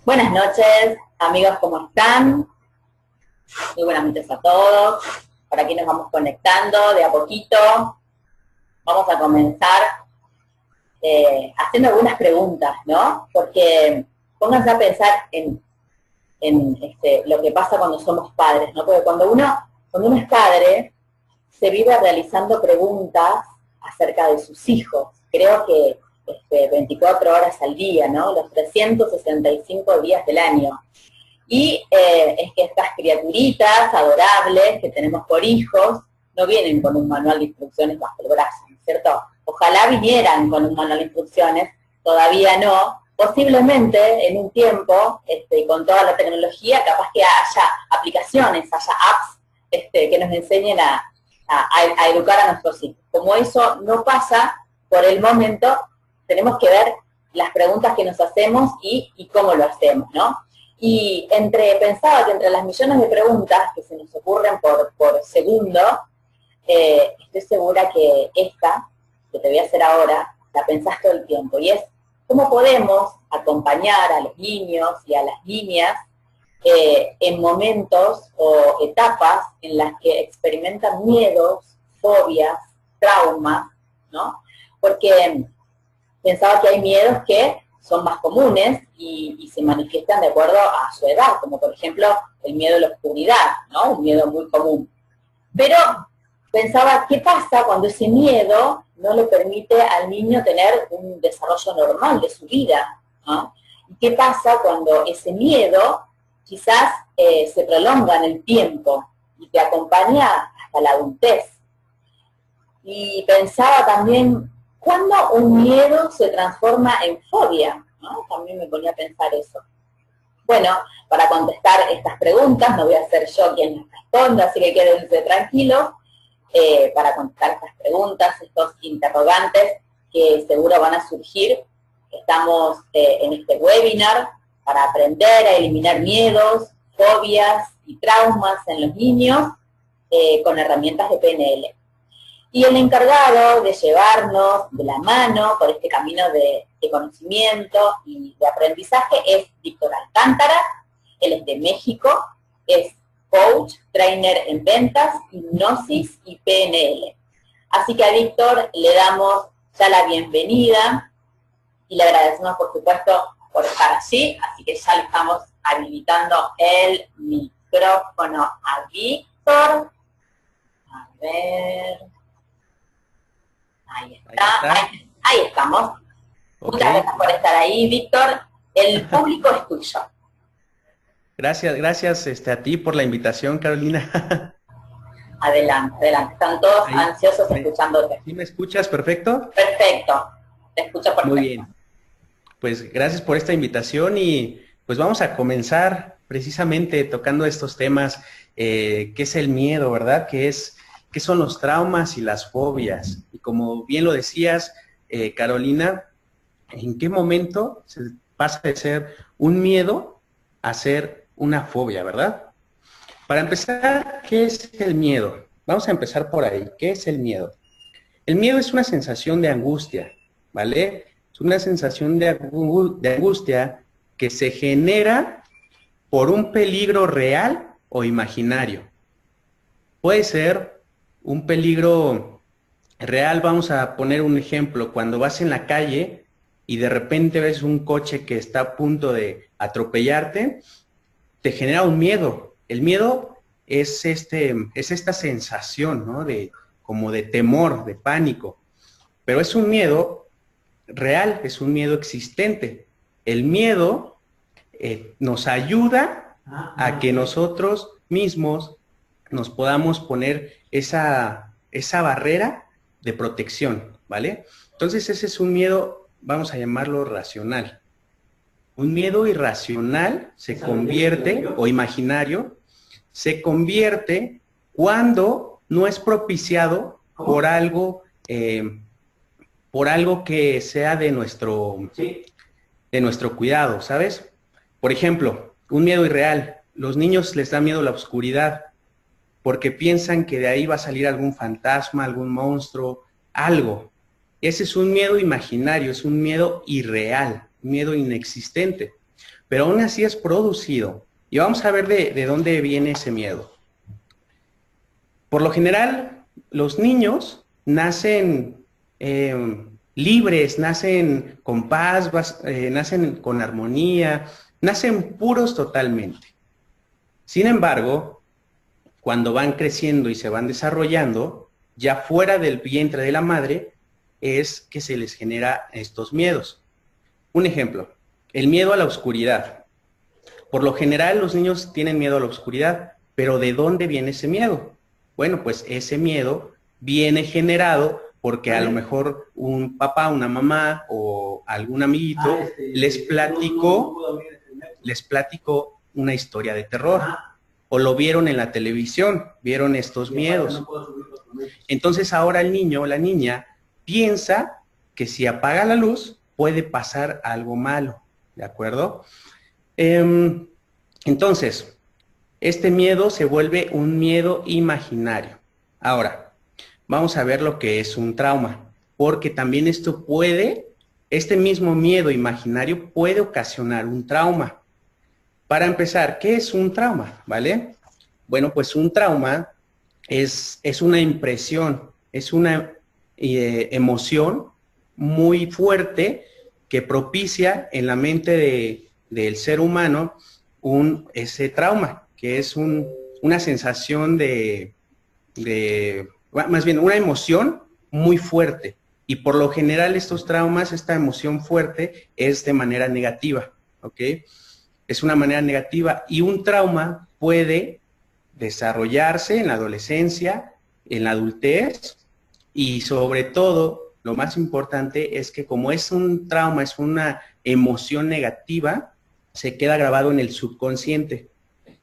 Buenas noches, amigos, ¿cómo están? Muy buenas noches a todos. Por aquí nos vamos conectando de a poquito. Vamos a comenzar haciendo algunas preguntas, ¿no? Porque pónganse a pensar en lo que pasa cuando somos padres, ¿no? Porque cuando uno es padre, se vive realizando preguntas acerca de sus hijos. Creo que 24 horas al día, ¿no? Los 365 días del año. Y es que estas criaturitas adorables que tenemos por hijos no vienen con un manual de instrucciones bajo el brazo, ¿no es cierto? Ojalá vinieran con un manual de instrucciones, todavía no. Posiblemente en un tiempo, con toda la tecnología, capaz que haya aplicaciones, haya apps que nos enseñen a educar a nuestros hijos. Como eso no pasa por el momento, tenemos que ver las preguntas que nos hacemos y cómo lo hacemos, ¿no? Y pensaba que entre las millones de preguntas que se nos ocurren por segundo, estoy segura que esta, que te voy a hacer ahora, la pensás todo el tiempo, y es cómo podemos acompañar a los niños y a las niñas en momentos o etapas en las que experimentan miedos, fobias, traumas, ¿no? Porque pensaba que hay miedos que son más comunes y se manifiestan de acuerdo a su edad, como por ejemplo el miedo a la oscuridad, ¿no? Un miedo muy común. Pero pensaba, ¿qué pasa cuando ese miedo no le permite al niño tener un desarrollo normal de su vida, ¿no? ¿Y qué pasa cuando ese miedo quizás se prolonga en el tiempo y te acompaña hasta la adultez? Y pensaba también, ¿cuándo un miedo se transforma en fobia? ¿No? También me ponía a pensar eso. Bueno, para contestar estas preguntas, no voy a ser yo quien las responda, así que quédense tranquilos para contestar estas preguntas, estos interrogantes que seguro van a surgir. Estamos en este webinar para aprender a eliminar miedos, fobias y traumas en los niños con herramientas de PNL. Y el encargado de llevarnos de la mano por este camino de conocimiento y de aprendizaje es Víctor Alcántara. Él es de México, es coach, trainer en ventas, hipnosis y PNL. Así que a Víctor le damos ya la bienvenida y le agradecemos, por supuesto, por estar allí. Así que ya le estamos habilitando el micrófono a Víctor. A ver... Ahí está. Ahí estamos. Okay. Muchas gracias por estar ahí, Víctor. El público es tuyo. Gracias a ti por la invitación, Carolina. Adelante. Están todos ansiosos escuchándote. ¿Sí me escuchas perfecto? Perfecto. Te escucho perfecto. Muy bien. Pues gracias por esta invitación y pues vamos a comenzar precisamente tocando estos temas. ¿Qué es el miedo, verdad? ¿Qué son los traumas y las fobias? Y como bien lo decías, Carolina, ¿en qué momento se pasa de ser un miedo a ser una fobia, verdad? Para empezar, ¿qué es el miedo? Vamos a empezar por ahí. ¿Qué es el miedo? El miedo es una sensación de angustia, ¿vale? Es una sensación de angustia que se genera por un peligro real o imaginario. Puede ser un peligro real. Vamos a poner un ejemplo. Cuando vas en la calle y de repente ves un coche que está a punto de atropellarte, te genera un miedo. El miedo es esta sensación, ¿no? Como de temor, de pánico. Pero es un miedo real, es un miedo existente. El miedo nos ayuda a que nosotros mismos nos podamos poner esa barrera de protección, ¿vale? Entonces ese es un miedo, vamos a llamarlo racional. Un miedo irracional se convierte, o imaginario, se convierte cuando no es propiciado por algo que sea de nuestro cuidado, ¿sabes? Por ejemplo, un miedo irreal. Los niños les da miedo la oscuridad porque piensan que de ahí va a salir algún fantasma, algún monstruo, algo. Ese es un miedo imaginario, es un miedo irreal, un miedo inexistente. pero aún así es producido. Y vamos a ver de dónde viene ese miedo. Por lo general, los niños nacen libres, nacen con paz, nacen con armonía, nacen puros totalmente. Sin embargo, cuando van creciendo y se van desarrollando, ya fuera del vientre de la madre, es que se les genera estos miedos. Un ejemplo, el miedo a la oscuridad. Por lo general, los niños tienen miedo a la oscuridad, pero ¿de dónde viene ese miedo? Bueno, pues ese miedo viene generado porque a lo mejor un papá, una mamá o algún amiguito les platicó una historia de terror o lo vieron en la televisión, vieron estos miedos. Entonces ahora el niño o la niña piensa que si apaga la luz puede pasar algo malo, ¿de acuerdo? Entonces, este miedo se vuelve un miedo imaginario. Ahora, vamos a ver lo que es un trauma, porque también este mismo miedo imaginario puede ocasionar un trauma. Para empezar, ¿qué es un trauma? ¿Vale? Bueno, pues un trauma es una impresión, es una emoción muy fuerte que propicia en la mente del ser humano ese trauma, que es una sensación más bien una emoción muy fuerte. Y por lo general estos traumas, esta emoción fuerte es de manera negativa, ¿ok? Es una manera negativa y un trauma puede desarrollarse en la adolescencia, en la adultez y sobre todo, lo más importante es que como es un trauma, es una emoción negativa, se queda grabado en el subconsciente.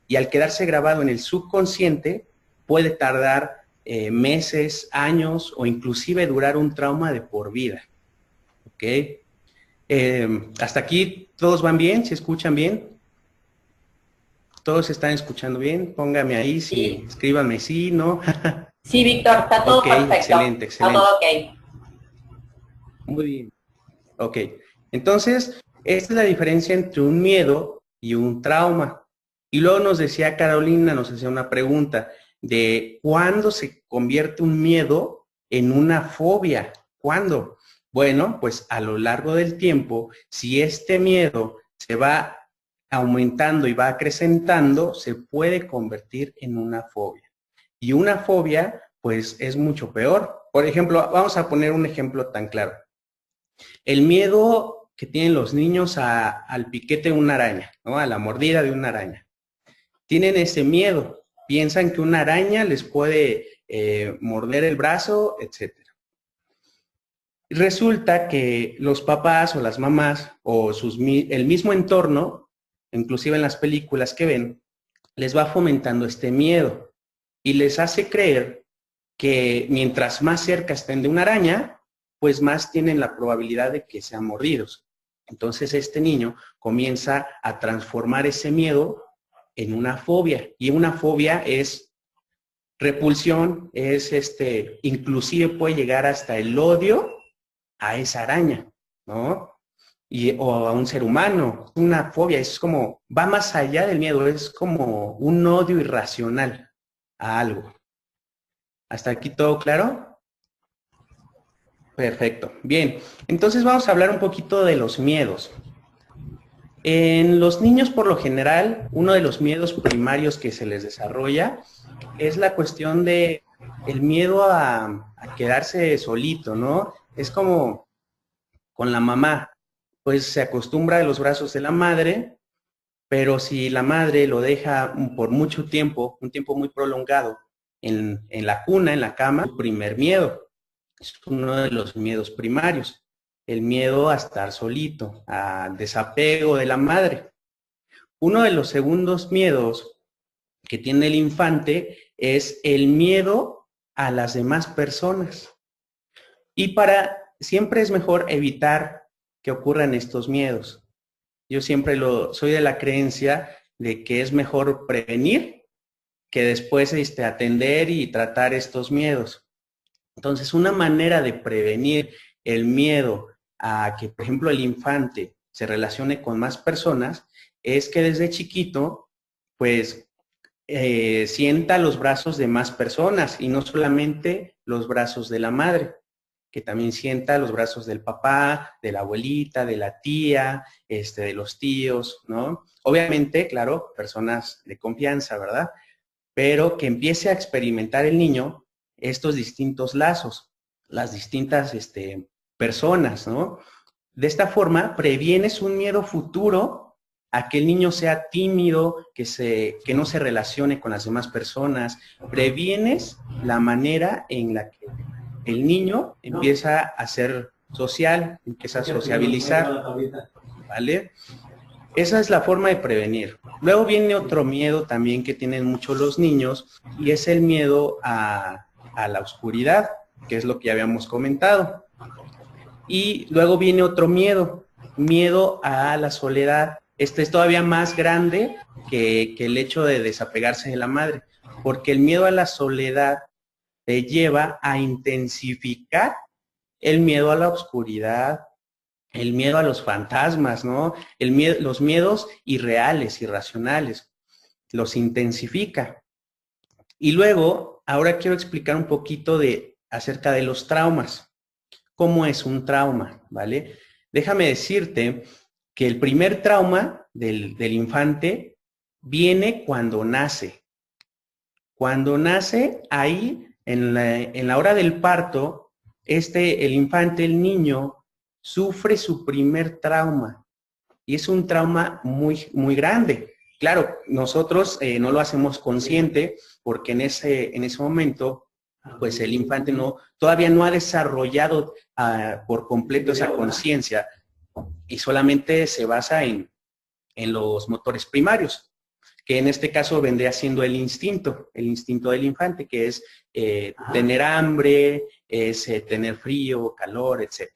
Y al quedarse grabado en el subconsciente, puede tardar meses, años o inclusive durar un trauma de por vida. ¿Ok? Hasta aquí, ¿todos van bien? ¿Se escuchan bien? ¿Todos están escuchando bien? Póngame ahí, Sí. Escríbanme sí, no. Sí, Víctor, está todo perfecto. Excelente, Está excelente. todo ok. Muy bien. Ok. Entonces, esta es la diferencia entre un miedo y un trauma. Y luego nos decía Carolina, nos hacía una pregunta de cuándo se convierte un miedo en una fobia. ¿Cuándo? Bueno, pues a lo largo del tiempo, si este miedo se va aumentando y va acrecentando, se puede convertir en una fobia. Y una fobia, pues es mucho peor. Por ejemplo, vamos a poner un ejemplo tan claro. El miedo que tienen los niños al piquete de una araña, ¿no? A la mordida de una araña. Tienen ese miedo, piensan que una araña les puede morder el brazo, etc. Resulta que los papás o las mamás o el mismo entorno, inclusive en las películas que ven, les va fomentando este miedo y les hace creer que mientras más cerca estén de una araña, pues más tienen la probabilidad de que sean mordidos. Entonces este niño comienza a transformar ese miedo en una fobia. Y una fobia es repulsión, inclusive puede llegar hasta el odio a esa araña, ¿no? O a un ser humano. Una fobia es como, va más allá del miedo, es como un odio irracional a algo. ¿Hasta aquí todo claro? Perfecto. Bien, entonces vamos a hablar un poquito de los miedos. En los niños, por lo general, uno de los miedos primarios que se les desarrolla es la cuestión de el miedo a quedarse solito, ¿no? Es como con la mamá, pues se acostumbra a los brazos de la madre, pero si la madre lo deja por mucho tiempo, un tiempo muy prolongado, en la cuna, en la cama, su primer miedo. Es uno de los miedos primarios. El miedo a estar solito, al desapego de la madre. Uno de los segundos miedos que tiene el infante es el miedo a las demás personas. Y siempre es mejor evitar que ocurran estos miedos. Yo siempre soy de la creencia de que es mejor prevenir que después atender y tratar estos miedos. Entonces, una manera de prevenir el miedo a que, por ejemplo, el infante se relacione con más personas, es que desde chiquito, pues, sienta los brazos de más personas y no solamente los brazos de la madre, que también sienta los brazos del papá, de la abuelita, de la tía, de los tíos, ¿no? Obviamente, claro, personas de confianza, ¿verdad? Pero que empiece a experimentar el niño estos distintos lazos, las distintas personas, ¿no? De esta forma, previenes un miedo futuro a que el niño sea tímido, que no se relacione con las demás personas. Previenes la manera en la que el niño empieza a ser social, empieza a sociabilizar, ¿vale? Esa es la forma de prevenir. Luego viene otro miedo también que tienen mucho los niños y es el miedo a la oscuridad, que es lo que ya habíamos comentado. Y luego viene otro miedo, miedo a la soledad. Este es todavía más grande que el hecho de desapegarse de la madre, porque el miedo a la soledad te lleva a intensificar el miedo a la oscuridad, el miedo a los fantasmas, ¿no? Los miedos irreales, irracionales, los intensifica. Y luego, ahora quiero explicar un poquito acerca de los traumas. ¿Cómo es un trauma? ¿Vale? Déjame decirte que el primer trauma del infante viene cuando nace. Cuando nace, ahí, en la hora del parto, el infante, el niño, sufre su primer trauma. Y es un trauma muy, muy grande. Claro, nosotros no lo hacemos consciente porque en ese momento, pues el infante todavía no ha desarrollado por completo esa conciencia y solamente se basa en los motores primarios, que en este caso vendría siendo el instinto del infante, que es tener hambre, es tener frío, calor, etc.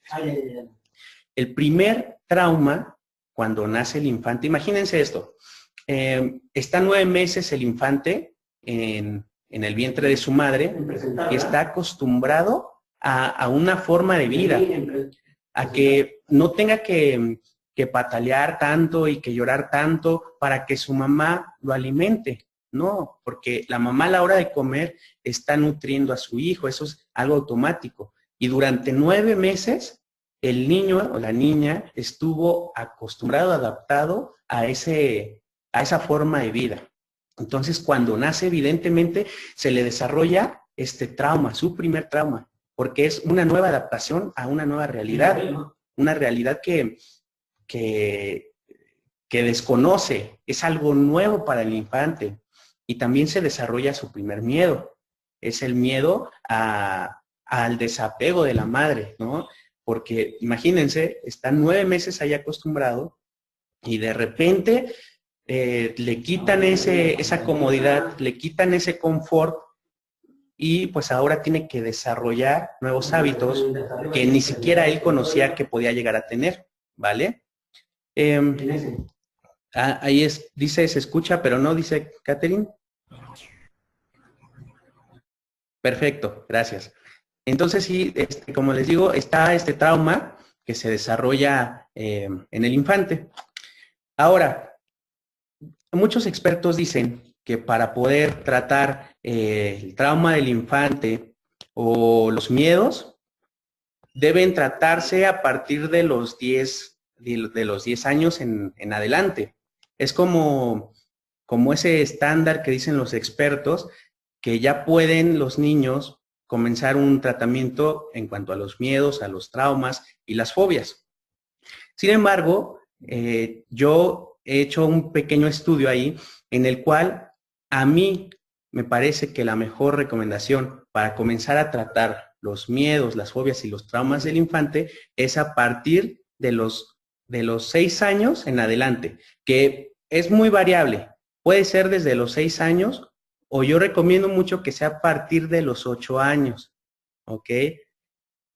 El primer trauma, cuando nace el infante, imagínense esto, está 9 meses el infante en el vientre de su madre y está acostumbrado a una forma de vida, a que no tenga que patalear tanto y que llorar tanto para que su mamá lo alimente. No, porque la mamá a la hora de comer está nutriendo a su hijo, eso es algo automático. Y durante 9 meses, el niño o la niña estuvo acostumbrado, adaptado a esa forma de vida. Entonces, cuando nace, evidentemente, se le desarrolla este trauma, su primer trauma, porque es una nueva adaptación a una nueva realidad, una realidad que desconoce, es algo nuevo para el infante. Y también se desarrolla su primer miedo, es el miedo al desapego de la madre, ¿no? Porque imagínense, está 9 meses ahí acostumbrado y de repente le quitan esa comodidad, le quitan ese confort y pues ahora tiene que desarrollar nuevos hábitos que ni siquiera él conocía que podía llegar a tener, ¿vale? Ahí dice, se escucha, pero no, dice Catherine. Perfecto, gracias. Entonces sí, como les digo, está este trauma que se desarrolla en el infante. Ahora, muchos expertos dicen que para poder tratar el trauma del infante o los miedos, deben tratarse a partir de los 10 años en adelante. Es como ese estándar que dicen los expertos, que ya pueden los niños comenzar un tratamiento en cuanto a los miedos, a los traumas y las fobias. Sin embargo, yo he hecho un pequeño estudio ahí en el cual a mí me parece que la mejor recomendación para comenzar a tratar los miedos, las fobias y los traumas del infante es a partir de los 6 años en adelante, que es muy variable. Puede ser desde los 6 años o yo recomiendo mucho que sea a partir de los 8 años, ¿ok?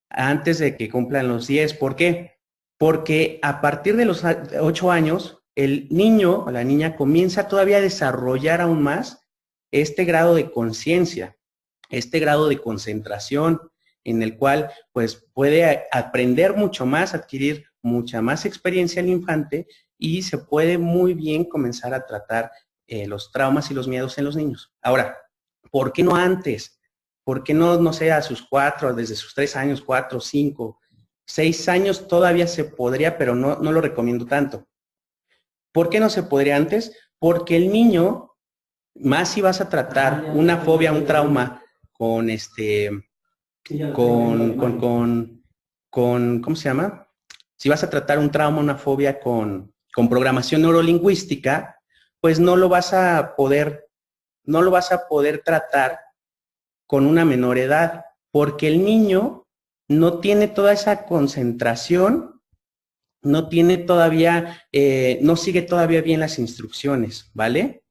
Antes de que cumplan los 10. ¿Por qué? Porque a partir de los 8 años, el niño o la niña comienza todavía a desarrollar aún más este grado de conciencia, este grado de concentración, en el cual pues puede aprender mucho más, adquirir mucha más experiencia el infante y se puede muy bien comenzar a tratar los traumas y los miedos en los niños. Ahora, ¿por qué no antes? ¿Por qué no, no sé, a sus 4, desde sus 3 años, 4, 5, 6 años todavía se podría, pero no lo recomiendo tanto? ¿Por qué no se podría antes? Porque el niño, más si vas a tratar una fobia, un trauma con ¿cómo se llama? Si vas a tratar un trauma, una fobia con programación neurolingüística, pues no lo vas a poder tratar con una menor edad, porque el niño no tiene toda esa concentración, no tiene todavía, no sigue todavía bien las instrucciones, ¿vale?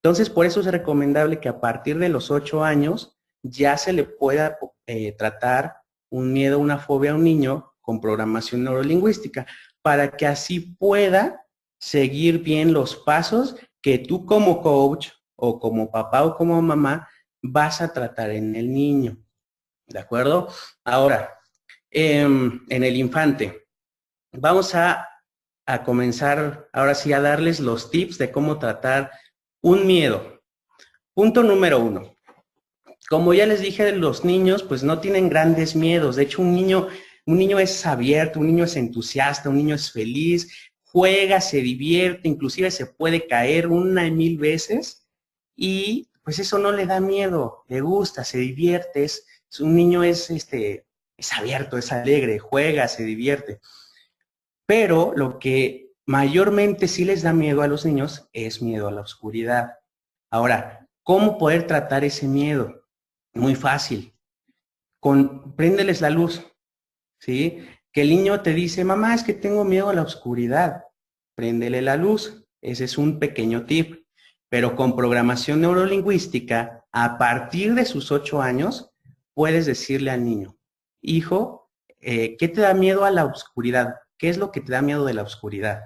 Entonces, por eso es recomendable que a partir de los 8 años ya se le pueda tratar un miedo, una fobia a un niño con programación neurolingüística, para que así pueda seguir bien los pasos que tú como coach o como papá o como mamá vas a tratar en el niño. ¿De acuerdo? Ahora, en el infante, vamos a comenzar ahora sí a darles los tips de cómo tratar un miedo. Punto número 1. Como ya les dije, los niños pues no tienen grandes miedos. De hecho, un niño es abierto, un niño es entusiasta, un niño es feliz, juega, se divierte, inclusive se puede caer 1 y 1000 veces y pues eso no le da miedo, le gusta, se divierte, un niño es abierto, es alegre, juega, se divierte. Pero lo que mayormente sí les da miedo a los niños es miedo a la oscuridad. Ahora, ¿cómo poder tratar ese miedo? Muy fácil. Préndeles la luz, ¿sí? Que el niño te dice, mamá, es que tengo miedo a la oscuridad. Préndele la luz. Ese es un pequeño tip. Pero con programación neurolingüística, a partir de sus 8 años, puedes decirle al niño, hijo, ¿qué te da miedo a la oscuridad? ¿Qué es lo que te da miedo de la oscuridad?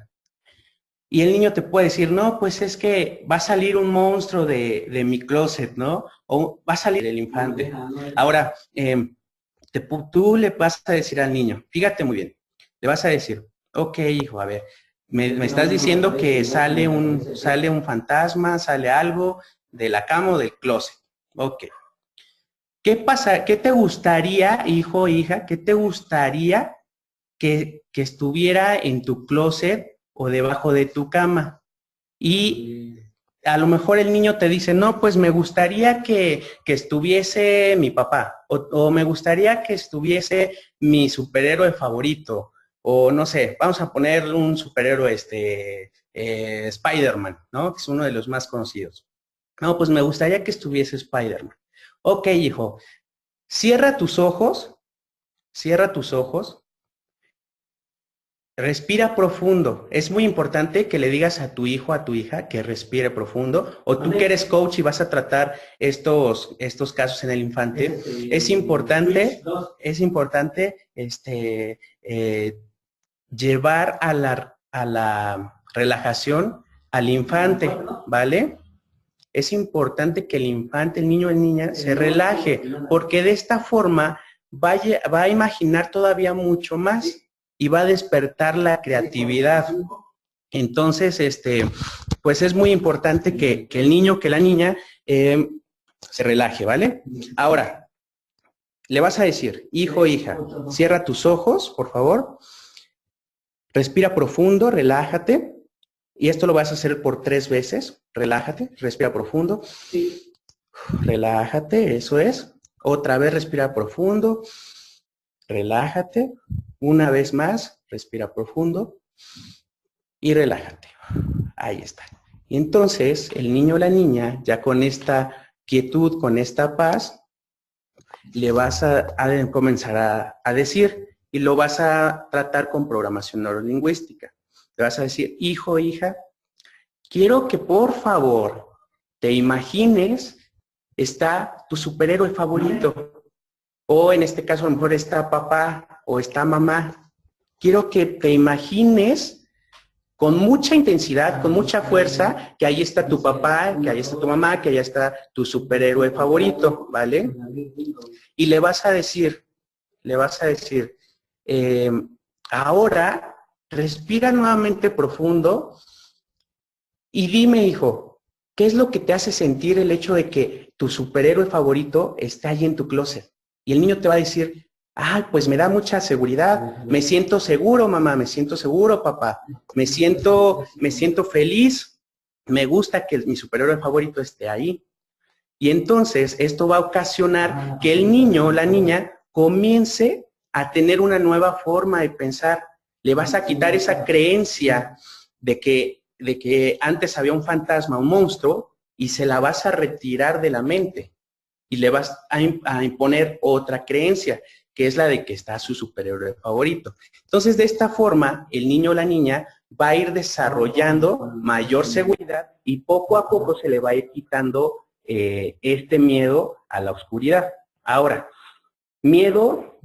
Y el niño te puede decir, no, pues es que va a salir un monstruo de mi closet, ¿no? O va a salir el infante. Ahora, tú le vas a decir al niño, fíjate muy bien, le vas a decir, ok, hijo, a ver, me estás diciendo que sale un fantasma, sale algo de la cama o del closet. Ok. ¿Qué pasa? ¿Qué te gustaría, hijo o hija, qué te gustaría que estuviera en tu closet o debajo de tu cama? Y a lo mejor el niño te dice, no, pues me gustaría que estuviese mi papá, o me gustaría que estuviese mi superhéroe favorito, o no sé, vamos a poner un superhéroe, Spider-Man, ¿no? Que es uno de los más conocidos. No, pues me gustaría que estuviese Spider-Man. Ok, hijo, cierra tus ojos, respira profundo. Es muy importante que le digas a tu hijo, a tu hija, que respire profundo. O tú que eres coach y vas a tratar estos casos en el infante, es importante, llevar a la relajación al infante, ¿vale? Es importante que el infante, el niño o niña, se relaje, porque de esta forma va a imaginar todavía mucho más y va a despertar la creatividad. Entonces, pues es muy importante que el niño, que la niña se relaje, ¿vale? Ahora, le vas a decir, hijo, hija, cierra tus ojos, por favor. Respira profundo, relájate. Y esto lo vas a hacer por 3 veces. Relájate, respira profundo. Relájate, eso es. Otra vez respira profundo. Relájate. Una vez más, respira profundo. Y relájate. Ahí está. Y entonces, el niño o la niña, ya con esta quietud, con esta paz, le vas a comenzar a decir, y lo vas a tratar con programación neurolingüística. Le vas a decir, hijo, hija, quiero que por favor te imagines, está tu superhéroe favorito, o en este caso a lo mejor está papá o está mamá. Quiero que te imagines con mucha intensidad, con mucha fuerza, que ahí está tu papá, que ahí está tu mamá, que ahí está tu superhéroe favorito, ¿vale? Y le vas a decir, ahora respira nuevamente profundo y dime, hijo, ¿qué es lo que te hace sentir el hecho de que tu superhéroe favorito esté allí en tu closet? Y el niño te va a decir, ay, pues me da mucha seguridad, me siento seguro, mamá, me siento seguro, papá, me siento feliz, me gusta que mi superhéroe favorito esté ahí. Y entonces esto va a ocasionar que el niño o la niña comience a tener una nueva forma de pensar. Le vas a quitar esa creencia de que antes había un fantasma, un monstruo, y se la vas a retirar de la mente. Y le vas a imponer otra creencia, que es la de que está su superhéroe favorito. Entonces, de esta forma, el niño o la niña va a ir desarrollando mayor seguridad y poco a poco se le va a ir quitando este miedo a la oscuridad. Ahora, miedo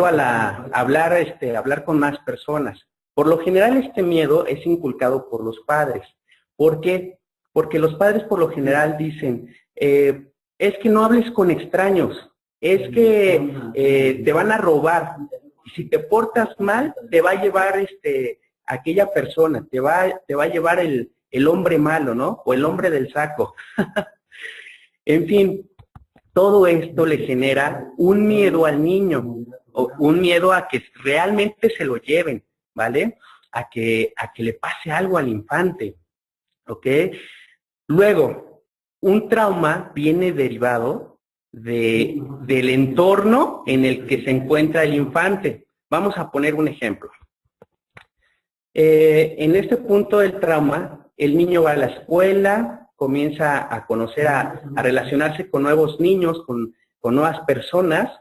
a hablar con más personas. Por lo general, este miedo es inculcado por los padres. ¿Por qué? Porque los padres por lo general dicen, es que no hables con extraños, es que te van a robar. Y si te portas mal, te va a llevar aquella persona, te va a llevar el hombre malo, ¿no? O el hombre del saco. En fin, todo esto le genera un miedo al niño, o un miedo a que realmente se lo lleven, ¿vale? A que le pase algo al infante, ¿ok? Luego, un trauma viene derivado del entorno en el que se encuentra el infante. Vamos a poner un ejemplo. En este punto del trauma, el niño va a la escuela, comienza a conocer, a relacionarse con nuevos niños, con nuevas personas,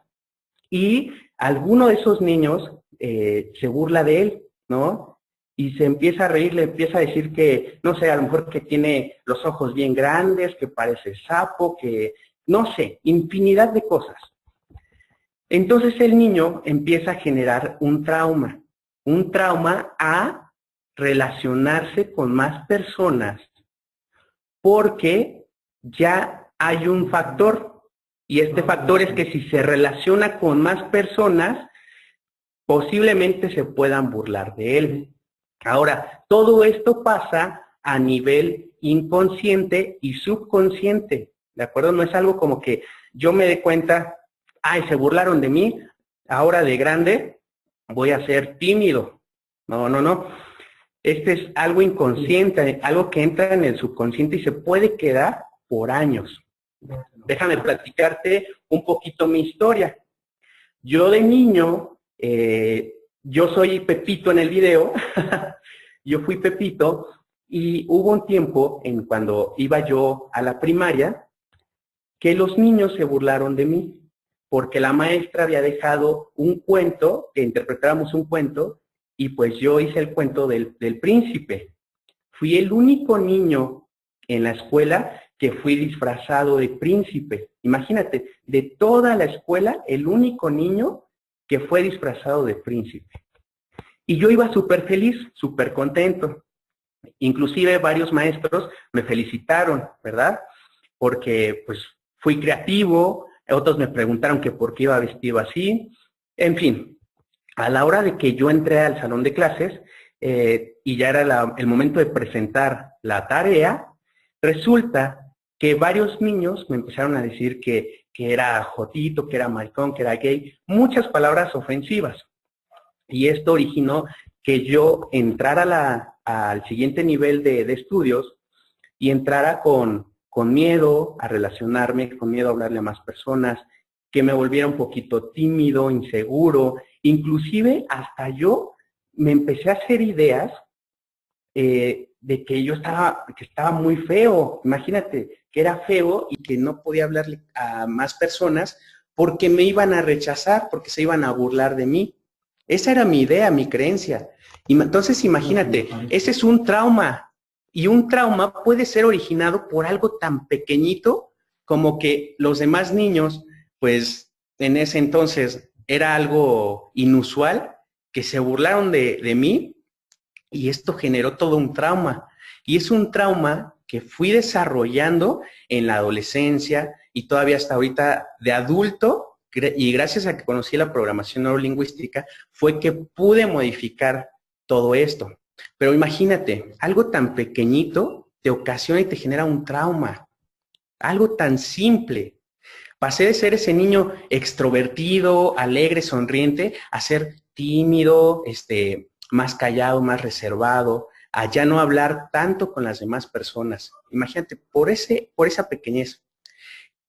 y alguno de esos niños se burla de él, ¿no? Y se empieza a reír, le empieza a decir que, no sé, a lo mejor que tiene los ojos bien grandes, que parece sapo, que, no sé, infinidad de cosas. Entonces el niño empieza a generar un trauma a relacionarse con más personas, porque ya hay un factor, y este factor es que si se relaciona con más personas, posiblemente se puedan burlar de él. Ahora, todo esto pasa a nivel inconsciente y subconsciente, ¿de acuerdo? No es algo como que yo me dé cuenta, ay, se burlaron de mí, ahora de grande voy a ser tímido. No, no, no. Este es algo inconsciente, algo que entra en el subconsciente y se puede quedar por años. Déjame platicarte un poquito mi historia. Yo de niño, yo soy Pepito en el video, yo fui Pepito y hubo un tiempo en cuando iba yo a la primaria que los niños se burlaron de mí porque la maestra había dejado un cuento, que interpretáramos un cuento, y pues yo hice el cuento del príncipe. Fui el único niño en la escuela que fui disfrazado de príncipe. Imagínate, de toda la escuela, el único niño que fue disfrazado de príncipe. Y yo iba súper feliz, súper contento. Inclusive varios maestros me felicitaron, ¿verdad? Porque pues fui creativo, otros me preguntaron que por qué iba vestido así. En fin, a la hora de que yo entré al salón de clases y ya era el momento de presentar la tarea, resulta que varios niños me empezaron a decir que era jotito, que era maricón, que era gay, muchas palabras ofensivas. Y esto originó que yo entrara al siguiente nivel de estudios y entrara con miedo a relacionarme, con miedo a hablarle a más personas, que me volviera un poquito tímido, inseguro, inclusive hasta yo me empecé a hacer ideas de que yo estaba muy feo. Imagínate, que era feo y que no podía hablarle a más personas porque me iban a rechazar, porque se iban a burlar de mí. Esa era mi idea, mi creencia. Y entonces imagínate, ese es un trauma. Y un trauma puede ser originado por algo tan pequeñito como que los demás niños, pues en ese entonces era algo inusual, que se burlaron de mí, y esto generó todo un trauma. Y es un trauma que fui desarrollando en la adolescencia y todavía hasta ahorita de adulto, y gracias a que conocí la programación neurolingüística, fue que pude modificar todo esto. Pero imagínate, algo tan pequeñito te ocasiona y te genera un trauma. Algo tan simple. Pasé de ser ese niño extrovertido, alegre, sonriente, a ser tímido, más callado, más reservado, a ya no hablar tanto con las demás personas. Imagínate, por esa pequeñez.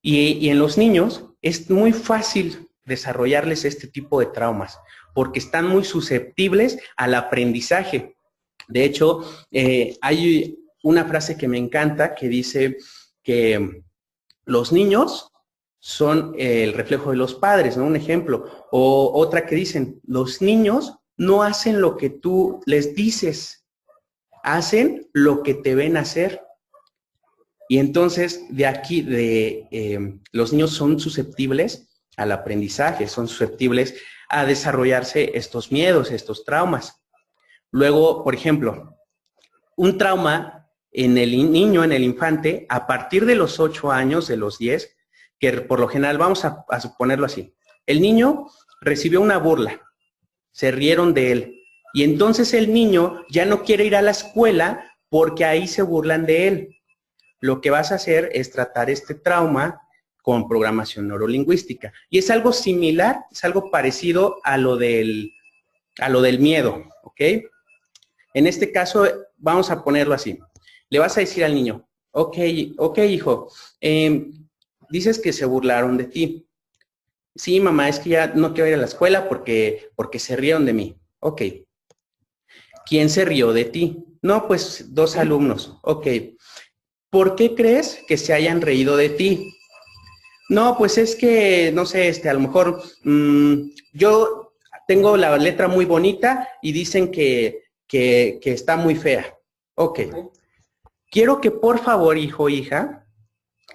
Y en los niños es muy fácil desarrollarles este tipo de traumas, porque están muy susceptibles al aprendizaje. De hecho, hay una frase que me encanta que dice que los niños son el reflejo de los padres, ¿no? Un ejemplo. O otra que dicen, los niños no hacen lo que tú les dices, hacen lo que te ven hacer. Y entonces, de aquí, los niños son susceptibles al aprendizaje, son susceptibles a desarrollarse estos miedos, estos traumas. Luego, por ejemplo, un trauma en el niño, en el infante, a partir de los 8 años, de los 10, que por lo general vamos a suponerlo así. El niño recibió una burla, se rieron de él, y entonces el niño ya no quiere ir a la escuela porque ahí se burlan de él. Lo que vas a hacer es tratar este trauma con programación neurolingüística. Y es algo similar, es algo parecido a lo del miedo, ¿ok? En este caso, vamos a ponerlo así. Le vas a decir al niño, ok, hijo, dices que se burlaron de ti. Sí, mamá, es que ya no quiero ir a la escuela porque se rieron de mí. Ok. ¿Quién se rió de ti? No, pues 2 alumnos. Ok. ¿Por qué crees que se hayan reído de ti? No, pues es que, no sé, a lo mejor yo tengo la letra muy bonita y dicen que está muy fea. Ok. Quiero que por favor, hijo o hija,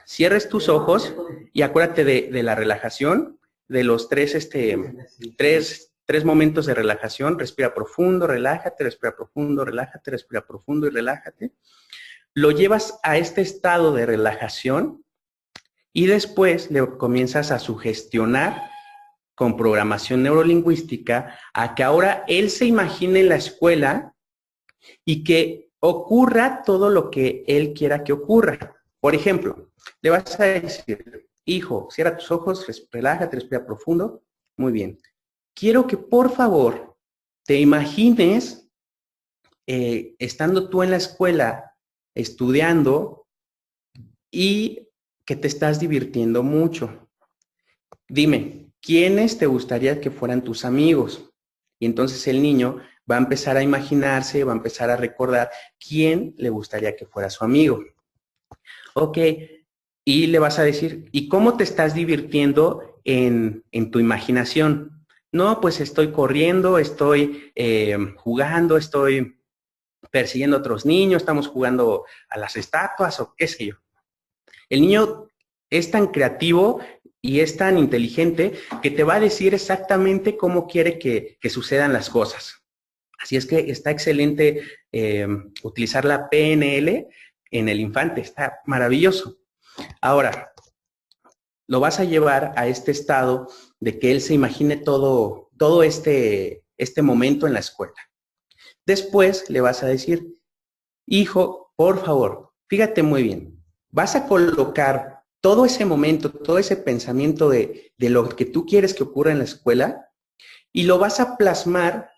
cierres tus ojos y acuérdate de la relajación, de los tres momentos de relajación. Respira profundo, relájate, respira profundo, relájate, respira profundo y relájate. Lo llevas a este estado de relajación y después le comienzas a sugestionar con programación neurolingüística a que ahora él se imagine en la escuela y que ocurra todo lo que él quiera que ocurra. Por ejemplo, le vas a decir, hijo, cierra tus ojos, relájate, respira profundo. Muy bien. Quiero que por favor te imagines estando tú en la escuela estudiando y que te estás divirtiendo mucho. Dime, ¿quiénes te gustaría que fueran tus amigos? Y entonces el niño va a empezar a imaginarse, va a empezar a recordar quién le gustaría que fuera su amigo. Ok, y le vas a decir, ¿y cómo te estás divirtiendo en tu imaginación? No, pues estoy corriendo, estoy jugando, estoy persiguiendo a otros niños, estamos jugando a las estatuas o qué sé yo. El niño es tan creativo y es tan inteligente que te va a decir exactamente cómo quiere que sucedan las cosas. Así es que está excelente utilizar la PNL en el infante, está maravilloso. Ahora, lo vas a llevar a este estado de que él se imagine todo este momento en la escuela. Después le vas a decir, hijo, por favor, fíjate muy bien, vas a colocar todo ese momento, todo ese pensamiento de lo que tú quieres que ocurra en la escuela y lo vas a plasmar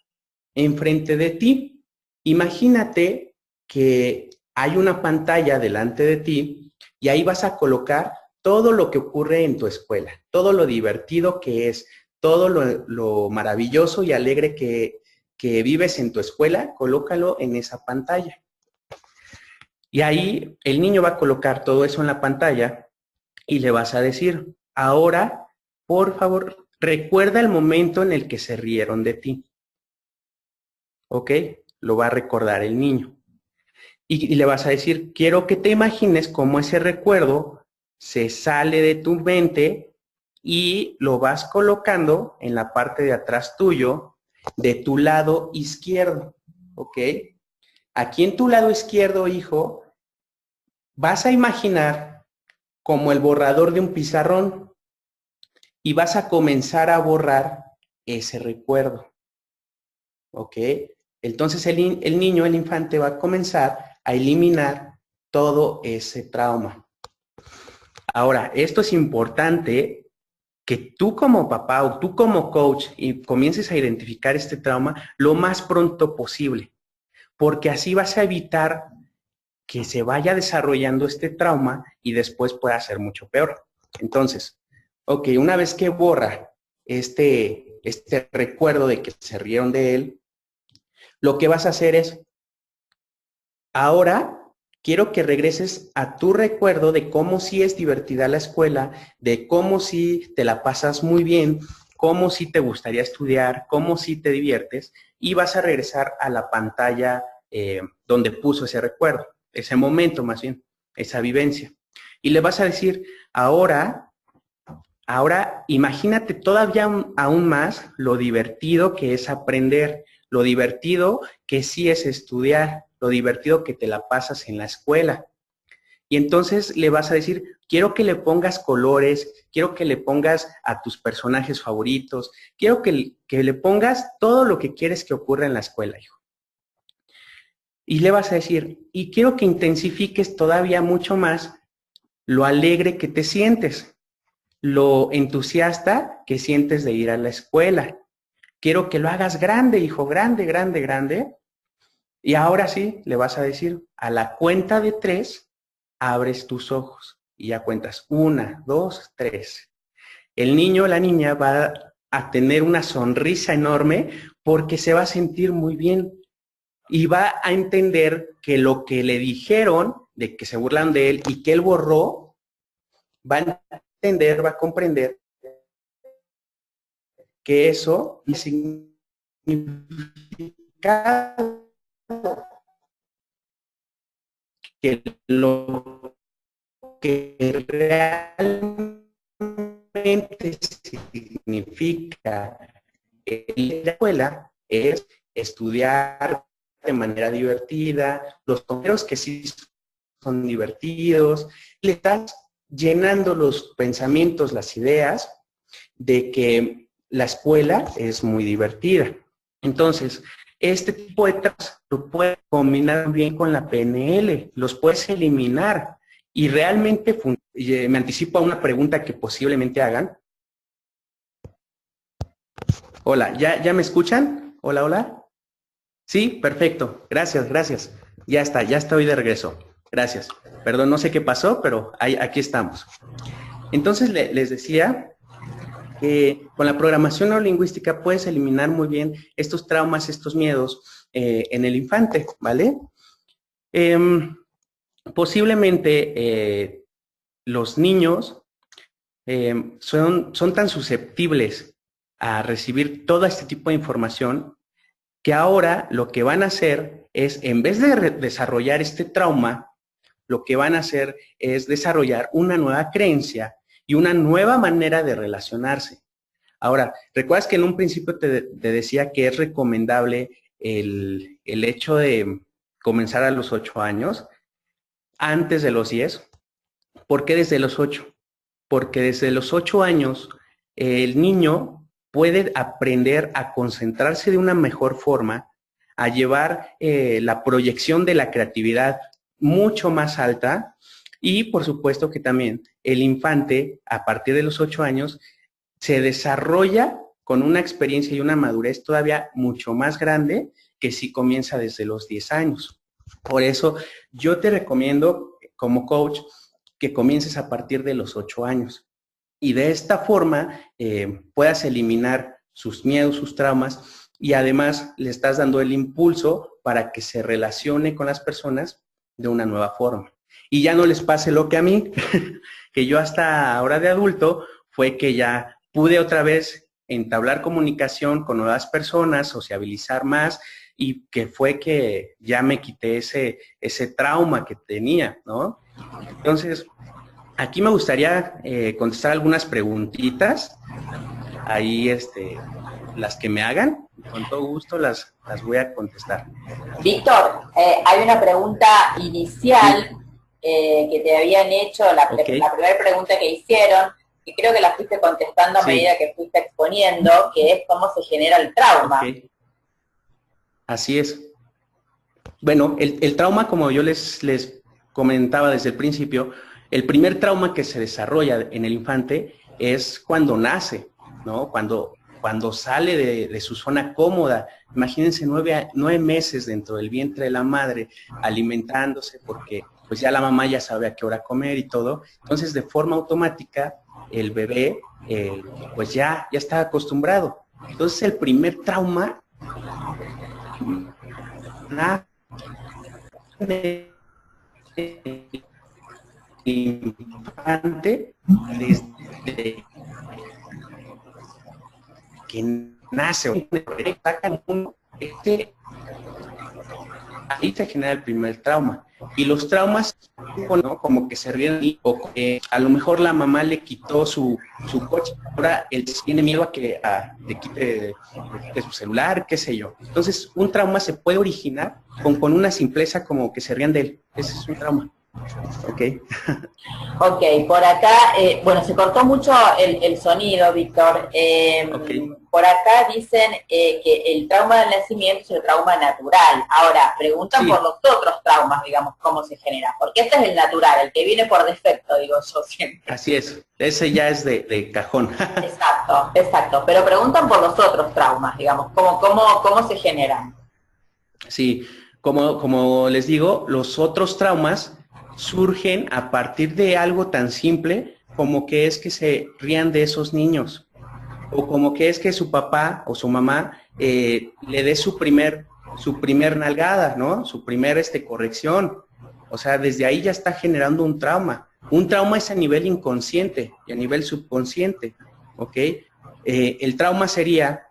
enfrente de ti. Imagínate que hay una pantalla delante de ti y ahí vas a colocar todo lo que ocurre en tu escuela, todo lo divertido que es, todo lo maravilloso y alegre que vives en tu escuela, colócalo en esa pantalla. Y ahí el niño va a colocar todo eso en la pantalla y le vas a decir, ahora, por favor, recuerda el momento en el que se rieron de ti. ¿Ok? Lo va a recordar el niño. Y le vas a decir, quiero que te imagines cómo ese recuerdo se sale de tu mente y lo vas colocando en la parte de atrás tuyo, de tu lado izquierdo. ¿Ok? Aquí en tu lado izquierdo, hijo, vas a imaginar como el borrador de un pizarrón y vas a comenzar a borrar ese recuerdo. ¿Ok? Entonces el niño, el infante, va a comenzar a eliminar todo ese trauma. Ahora, esto es importante que tú como papá o tú como coach y comiences a identificar este trauma lo más pronto posible, porque así vas a evitar que se vaya desarrollando este trauma y después pueda ser mucho peor. Entonces, ok, una vez que borra este recuerdo de que se rieron de él, lo que vas a hacer es, ahora quiero que regreses a tu recuerdo de cómo sí es divertida la escuela, de cómo sí te la pasas muy bien, cómo sí te gustaría estudiar, cómo sí te diviertes, y vas a regresar a la pantalla donde puso ese recuerdo, ese momento más bien, esa vivencia. Y le vas a decir, ahora imagínate todavía aún más lo divertido que es aprender, lo divertido que sí es estudiar, lo divertido que te la pasas en la escuela. Y entonces le vas a decir, quiero que le pongas colores, quiero que le pongas a tus personajes favoritos, quiero que le pongas todo lo que quieres que ocurra en la escuela, hijo. Y le vas a decir, y quiero que intensifiques todavía mucho más lo alegre que te sientes, lo entusiasta que sientes de ir a la escuela. Quiero que lo hagas grande, hijo, grande, grande, grande. Y ahora sí, le vas a decir, a la cuenta de 3, abres tus ojos y ya cuentas 1, 2, 3. El niño o la niña va a tener una sonrisa enorme porque se va a sentir muy bien y va a entender que lo que le dijeron, de que se burlan de él y que él borró, va a entender, va a comprender que eso significa que lo que realmente significa en la escuela es estudiar de manera divertida, los compañeros que sí son divertidos, le estás llenando los pensamientos, las ideas de que la escuela es muy divertida. Entonces, este tipo de trabajos lo puedes combinar bien con la PNL, los puedes eliminar y realmente me anticipo a una pregunta que posiblemente hagan. Hola, ¿ya me escuchan? Hola, hola. Sí, perfecto. Gracias, gracias. Ya está, ya estoy de regreso. Gracias. Perdón, no sé qué pasó, pero aquí estamos. Entonces les decía que con la programación neurolingüística puedes eliminar muy bien estos traumas, estos miedos en el infante, ¿vale? Posiblemente los niños son tan susceptibles a recibir todo este tipo de información que ahora lo que van a hacer es, en vez de desarrollar este trauma, lo que van a hacer es desarrollar una nueva creencia y una nueva manera de relacionarse. Ahora, ¿recuerdas que en un principio te decía que es recomendable el hecho de comenzar a los 8 años, antes de los 10? ¿Por qué desde los 8? Porque desde los 8 años el niño puede aprender a concentrarse de una mejor forma, a llevar la proyección de la creatividad mucho más alta y por supuesto que también el infante a partir de los 8 años se desarrolla con una experiencia y una madurez todavía mucho más grande que si comienza desde los 10 años. Por eso yo te recomiendo como coach que comiences a partir de los 8 años y de esta forma puedas eliminar sus miedos, sus traumas y además le estás dando el impulso para que se relacione con las personas de una nueva forma. Y ya no les pase lo que a mí, que yo hasta ahora de adulto fue que ya pude otra vez entablar comunicación con nuevas personas, sociabilizar más y que fue que ya me quité ese trauma que tenía, ¿no? Entonces, aquí me gustaría contestar algunas preguntitas, ahí las que me hagan, con todo gusto las voy a contestar. Víctor, hay una pregunta inicial que te habían hecho, la primera pregunta que hicieron, que creo que la fuiste contestando a medida que fuiste exponiendo, que es cómo se genera el trauma. Así es. Bueno, el trauma, como yo les comentaba desde el principio, el primer trauma que se desarrolla en el infante es cuando nace, ¿no? Cuando sale de su zona cómoda. Imagínense 9 meses dentro del vientre de la madre, alimentándose, porque pues ya la mamá ya sabe a qué hora comer y todo. Entonces, de forma automática, el bebé pues ya está acostumbrado. Entonces, el primer trauma de infante desde que nace, ahí se genera el primer trauma. Y los traumas, ¿no? Como que se ríen un poco. A lo mejor la mamá le quitó su coche, ahora él tiene miedo a que le quite su celular, qué sé yo. Entonces, un trauma se puede originar con una simpleza como que se rían de él. Ese es un trauma. Ok. Ok, por acá, bueno, se cortó mucho el sonido, Víctor. Okay. Por acá dicen que el trauma del nacimiento es el trauma natural. Ahora, preguntan Sí. por los otros traumas, digamos, cómo se genera. Porque este es el natural, el que viene por defecto, digo yo siempre. Así es. Ese ya es de cajón. Exacto, exacto. Pero preguntan por los otros traumas, digamos, cómo se generan. Sí, como les digo, los otros traumas surgen a partir de algo tan simple como que es que se rían de esos niños, o como que es que su papá o su mamá le dé su primer nalgada, ¿no? Su primer corrección. O sea, desde ahí ya está generando un trauma. Un trauma es a nivel inconsciente y a nivel subconsciente, ¿ok? El trauma sería,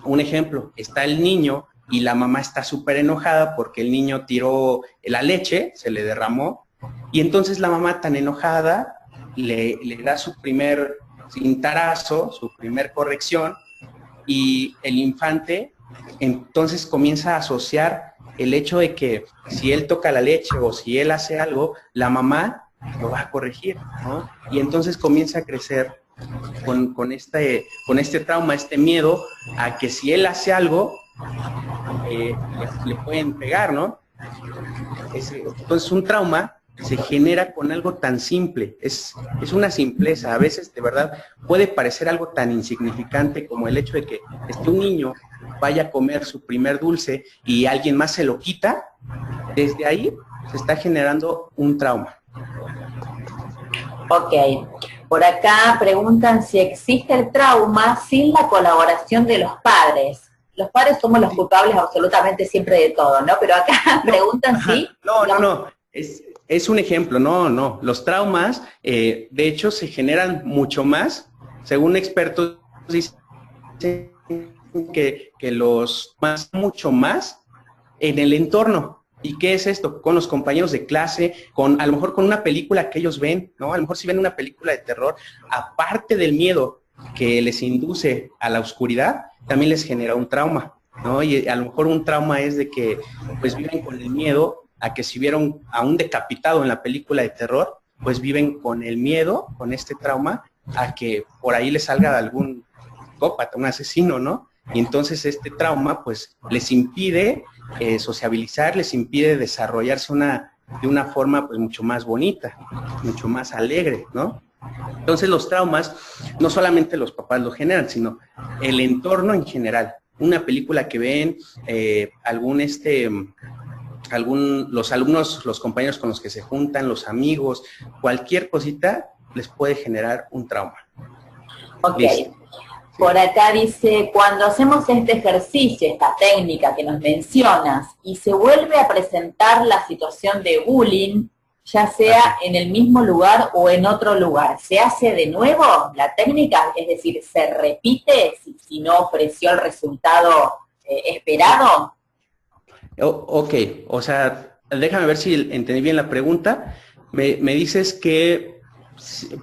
un ejemplo, está el niño y la mamá está súper enojada porque el niño tiró la leche, se le derramó, y entonces la mamá tan enojada le da su primer cintarazo, su primer corrección, y el infante entonces comienza a asociar el hecho de que si él toca la leche o si él hace algo, la mamá lo va a corregir, ¿no? Y entonces comienza a crecer con este trauma, este miedo a que si él hace algo, le pueden pegar, ¿no? Entonces un trauma se genera con algo tan simple, es una simpleza. A veces de verdad puede parecer algo tan insignificante como el hecho de que un niño vaya a comer su primer dulce y alguien más se lo quita. Desde ahí se está generando un trauma. Ok, por acá preguntan si existe el trauma sin la colaboración de los padres. Los padres somos los culpables absolutamente siempre de todo, ¿no? Pero acá preguntan si... No. Es un ejemplo, no. Los traumas, de hecho, se generan mucho más. Según expertos, dicen que los más, mucho más en el entorno. ¿Y qué es esto? Con los compañeros de clase, a lo mejor con una película que ellos ven, ¿no? A lo mejor si ven una película de terror, aparte del miedo que les induce a la oscuridad, también les genera un trauma, ¿no? Y a lo mejor un trauma es de que pues viven con el miedo a que si vieron a un decapitado en la película de terror, pues viven con el miedo, con este trauma, a que por ahí les salga algún psicópata, un asesino, ¿no? Y entonces este trauma pues les impide sociabilizar, les impide desarrollarse de una forma pues mucho más bonita, mucho más alegre, ¿no? Entonces los traumas, no solamente los papás lo generan, sino el entorno en general. Una película que ven, los alumnos, los compañeros con los que se juntan, los amigos, cualquier cosita les puede generar un trauma. Ok. Listo. Por acá dice, cuando hacemos este ejercicio, esta técnica que nos mencionas, y se vuelve a presentar la situación de bullying, ya sea en el mismo lugar o en otro lugar, ¿se hace de nuevo la técnica? Es decir, ¿se repite si no ofreció el resultado esperado? Ok, o sea, déjame ver si entendí bien la pregunta. Me dices que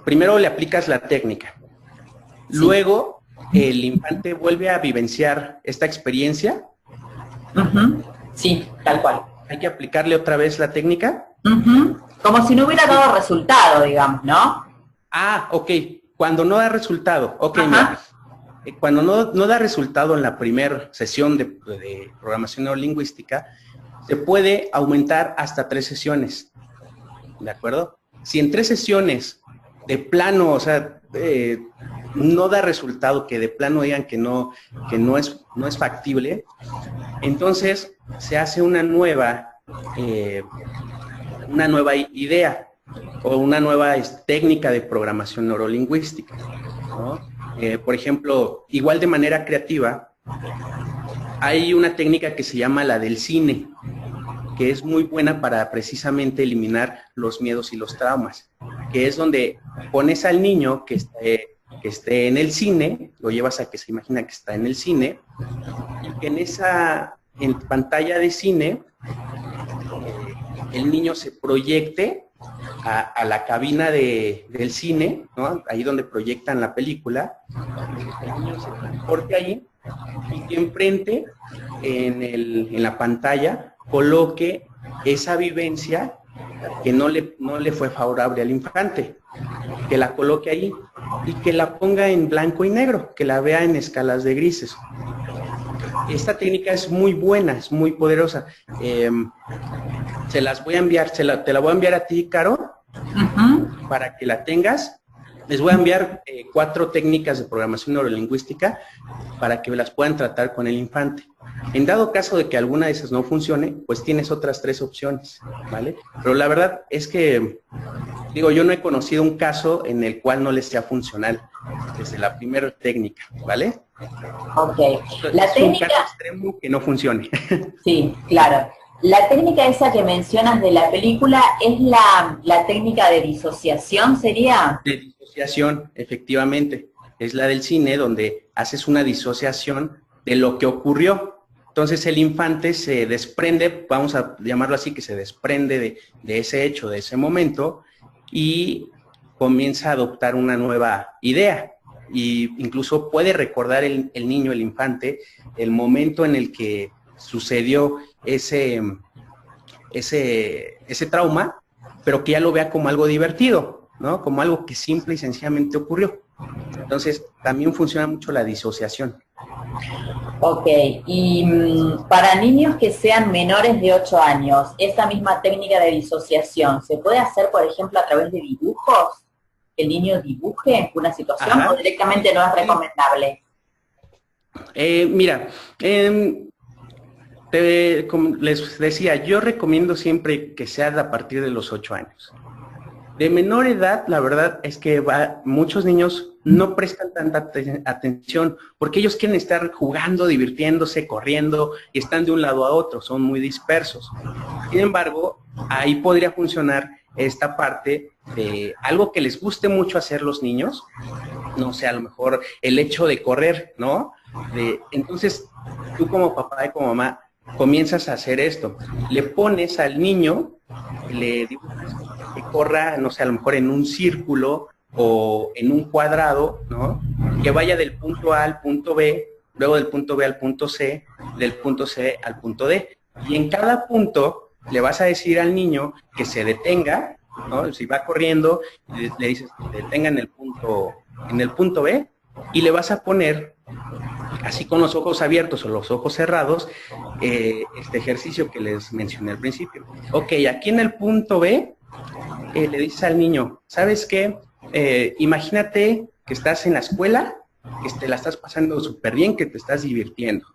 primero le aplicas la técnica, sí. Luego el infante vuelve a vivenciar esta experiencia. Sí, tal cual. Hay que aplicarle otra vez la técnica. Como si no hubiera dado resultado, digamos, ¿no? Ah, ok. Cuando no da resultado. Ok, mira. cuando no da resultado en la primera sesión de programación neurolingüística, se puede aumentar hasta 3 sesiones, ¿de acuerdo? Si en 3 sesiones de plano, o sea, no da resultado, que de plano digan que no es factible, entonces se hace una nueva idea o una nueva técnica de programación neurolingüística, ¿no? Por ejemplo, igual de manera creativa, hay una técnica que se llama la del cine, que es muy buena para precisamente eliminar los miedos y los traumas, que es donde pones al niño que esté en el cine, lo llevas a que se imagina que está en el cine, y que en pantalla de cine, el niño se proyecte a la cabina del cine, ¿no? Ahí donde proyectan la película, el niño se transporte ahí y que enfrente en la pantalla coloque esa vivencia que no le fue favorable al infante, que la coloque ahí y que la ponga en blanco y negro, que la vea en escalas de grises. Esta técnica es muy buena, es muy poderosa. Se las voy a enviar, te la voy a enviar a ti, Caro, para que la tengas. Les voy a enviar 4 técnicas de programación neurolingüística para que las puedan tratar con el infante. En dado caso de que alguna de esas no funcione, pues tienes otras 3 opciones, ¿vale? Pero la verdad es que, digo, yo no he conocido un caso en el cual no les sea funcional desde la primera técnica, ¿vale? Ok. La técnica... un caso extremo que no funcione. Sí, claro. La técnica esa que mencionas de la película es la técnica de disociación, ¿sería? De disociación, efectivamente. Es la del cine, donde haces una disociación de lo que ocurrió. Entonces el infante se desprende, vamos a llamarlo así, que se desprende de ese hecho, de ese momento, y comienza a adoptar una nueva idea. Y incluso puede recordar el niño, el infante, el momento en el que sucedió ese trauma, pero que ya lo vea como algo divertido, ¿no? Como algo que simple y sencillamente ocurrió. Entonces, también funciona mucho la disociación. Ok, y para niños que sean menores de 8 años, esa misma técnica de disociación, ¿se puede hacer, por ejemplo, a través de dibujos? ¿El niño dibuje una situación? Ajá. ¿O directamente no es recomendable? Mira, como les decía, yo recomiendo siempre que sea a partir de los 8 años. De menor edad, la verdad es que muchos niños no prestan tanta atención porque ellos quieren estar jugando, divirtiéndose, corriendo y están de un lado a otro, son muy dispersos. Sin embargo, ahí podría funcionar esta parte de algo que les guste mucho hacer los niños, no sé, a lo mejor el hecho de correr, ¿no? Entonces, tú como papá y como mamá comienzas a hacer esto, le pones al niño, le dibujas que corra, no sé, a lo mejor en un círculo o en un cuadrado, ¿no? Que vaya del punto A al punto B, luego del punto B al punto C, del punto C al punto D. Y en cada punto le vas a decir al niño que se detenga, ¿no? Si va corriendo, le dices que se detenga en el punto B y le vas a poner, así con los ojos abiertos o los ojos cerrados, este ejercicio que les mencioné al principio. Ok, aquí en el punto B, le dices al niño, ¿sabes qué? Imagínate que estás en la escuela, que te la estás pasando súper bien, que te estás divirtiendo.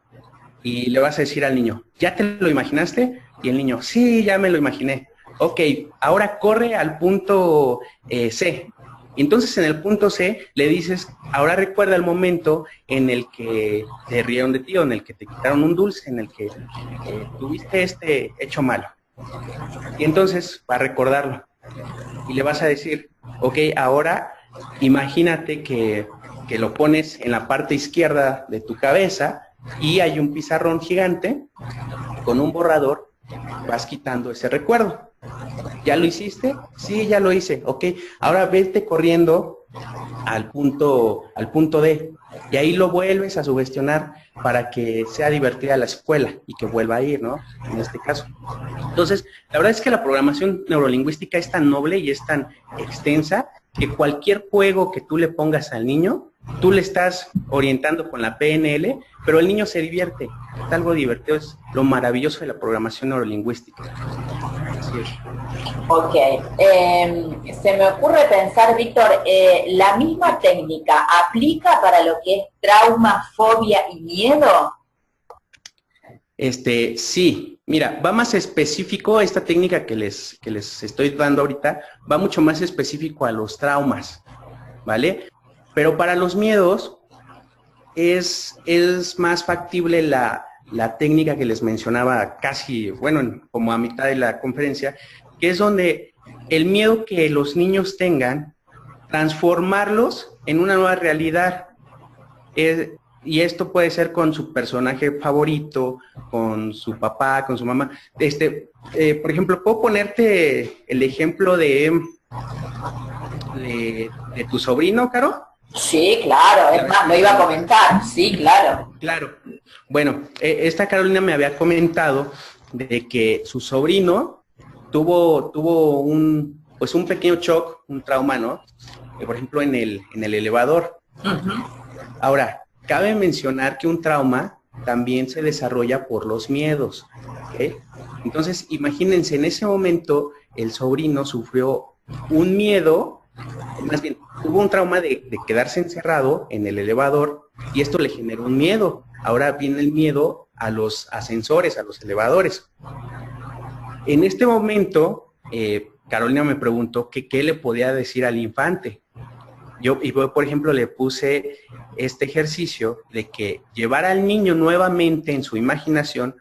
Y le vas a decir al niño, ¿ya te lo imaginaste? Y el niño, sí, ya me lo imaginé. Ok, ahora corre al punto C. Entonces en el punto C le dices, ahora recuerda el momento en el que te rieron de ti, o en el que te quitaron un dulce, en el que tuviste este hecho malo. Y entonces va a recordarlo. Y le vas a decir, ok, ahora imagínate que lo pones en la parte izquierda de tu cabeza y hay un pizarrón gigante con un borrador, vas quitando ese recuerdo. ¿Ya lo hiciste? Sí, ya lo hice. Ok, ahora vete corriendo al punto D y ahí lo vuelves a sugestionar para que sea divertida la escuela y que vuelva a ir, ¿no? En este caso. Entonces, la verdad es que la programación neurolingüística es tan noble y es tan extensa que cualquier juego que tú le pongas al niño, tú le estás orientando con la PNL, pero el niño se divierte. Es algo divertido, es lo maravilloso de la programación neurolingüística. Así es. Ok. Se me ocurre pensar, Víctor, ¿la misma técnica aplica para lo que es trauma, fobia y miedo? Sí, mira, va más específico, esta técnica que les estoy dando ahorita, va mucho más específico a los traumas, ¿vale? Pero para los miedos es más factible la técnica que les mencionaba casi, bueno, como a mitad de la conferencia, que es donde el miedo que los niños tengan, transformarlos en una nueva realidad. Y esto puede ser con su personaje favorito, con su papá, con su mamá. Por ejemplo, puedo ponerte el ejemplo de tu sobrino, Caro. Sí, claro, es más, lo iba a comentar, sí, claro. Claro. Bueno, esta Carolina me había comentado de que su sobrino tuvo un pequeño shock, un trauma, ¿no? Por ejemplo, en el elevador. Uh-huh. Ahora, cabe mencionar que un trauma también se desarrolla por los miedos, ¿ok? Entonces, imagínense, en ese momento el sobrino sufrió un miedo, más bien, tuvo un trauma de quedarse encerrado en el elevador y esto le generó un miedo. Ahora viene el miedo a los ascensores, a los elevadores. En este momento, Carolina me preguntó que qué le podía decir al infante. Yo, por ejemplo, le puse este ejercicio de que llevar al niño nuevamente en su imaginación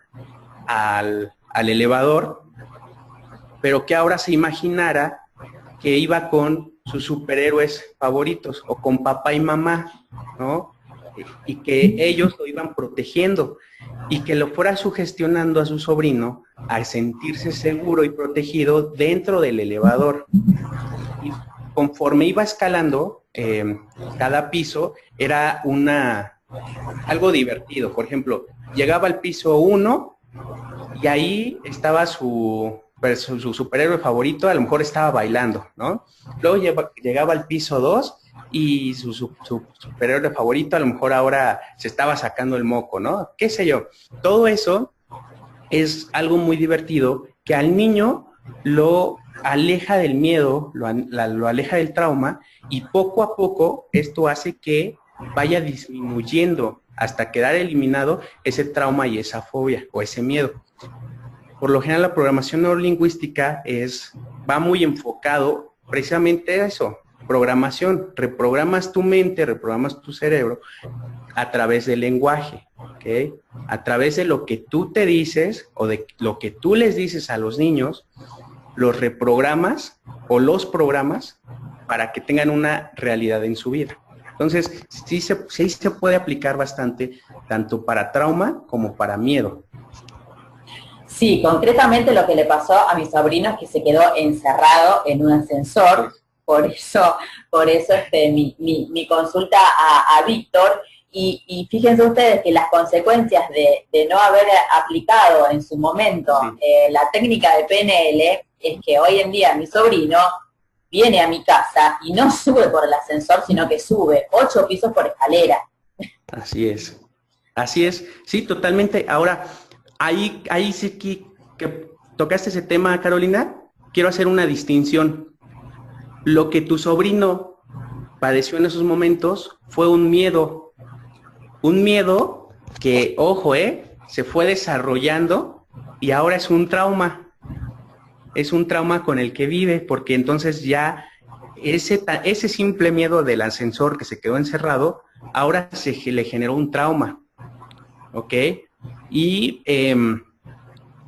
al elevador, pero que ahora se imaginara que iba con sus superhéroes favoritos o con papá y mamá, ¿no? Y que ellos lo iban protegiendo y que lo fuera sugestionando a su sobrino a sentirse seguro y protegido dentro del elevador. Y conforme iba escalando, cada piso era algo divertido. Por ejemplo, llegaba al piso 1 y ahí estaba su superhéroe favorito, a lo mejor estaba bailando, ¿no? Luego llegaba al piso 2 y su superhéroe favorito a lo mejor ahora se estaba sacando el moco, ¿no? ¿Qué sé yo? Todo eso es algo muy divertido que al niño lo aleja del miedo, lo aleja del trauma y poco a poco esto hace que vaya disminuyendo hasta quedar eliminado ese trauma y esa fobia o ese miedo. Por lo general la programación neurolingüística va muy enfocado precisamente a eso, programación, reprogramas tu mente, reprogramas tu cerebro a través del lenguaje, ¿ok? A través de lo que tú te dices o de lo que tú les dices a los niños, los reprogramas o los programas para que tengan una realidad en su vida. Entonces, sí se puede aplicar bastante, tanto para trauma como para miedo. Sí, concretamente lo que le pasó a mi sobrino es que se quedó encerrado en un ascensor, por eso mi consulta a Víctor, y fíjense ustedes que las consecuencias de no haber aplicado en su momento la técnica de PNL es que hoy en día mi sobrino viene a mi casa y no sube por el ascensor, sino que sube 8 pisos por escalera. Así es, sí, totalmente. Ahora, ahí sí que tocaste ese tema, Carolina, quiero hacer una distinción. Lo que tu sobrino padeció en esos momentos fue un miedo que, ojo, se fue desarrollando y ahora es un trauma. Es un trauma con el que vive, porque entonces ya ese simple miedo del ascensor que se quedó encerrado, ahora le generó un trauma, ¿ok? Y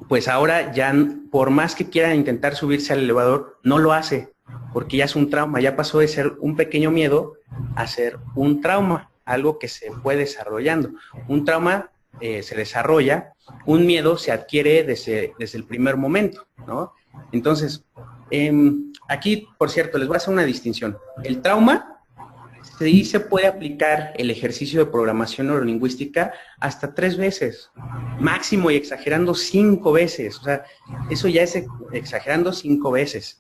pues ahora ya, por más que quiera intentar subirse al elevador, no lo hace, porque ya es un trauma, ya pasó de ser un pequeño miedo a ser un trauma, algo que se fue desarrollando. Un trauma se desarrolla, un miedo se adquiere desde el primer momento, ¿no? Entonces, aquí, por cierto, les voy a hacer una distinción. El trauma, sí se puede aplicar el ejercicio de programación neurolingüística hasta 3 veces, máximo y exagerando 5 veces. O sea, eso ya es exagerando 5 veces.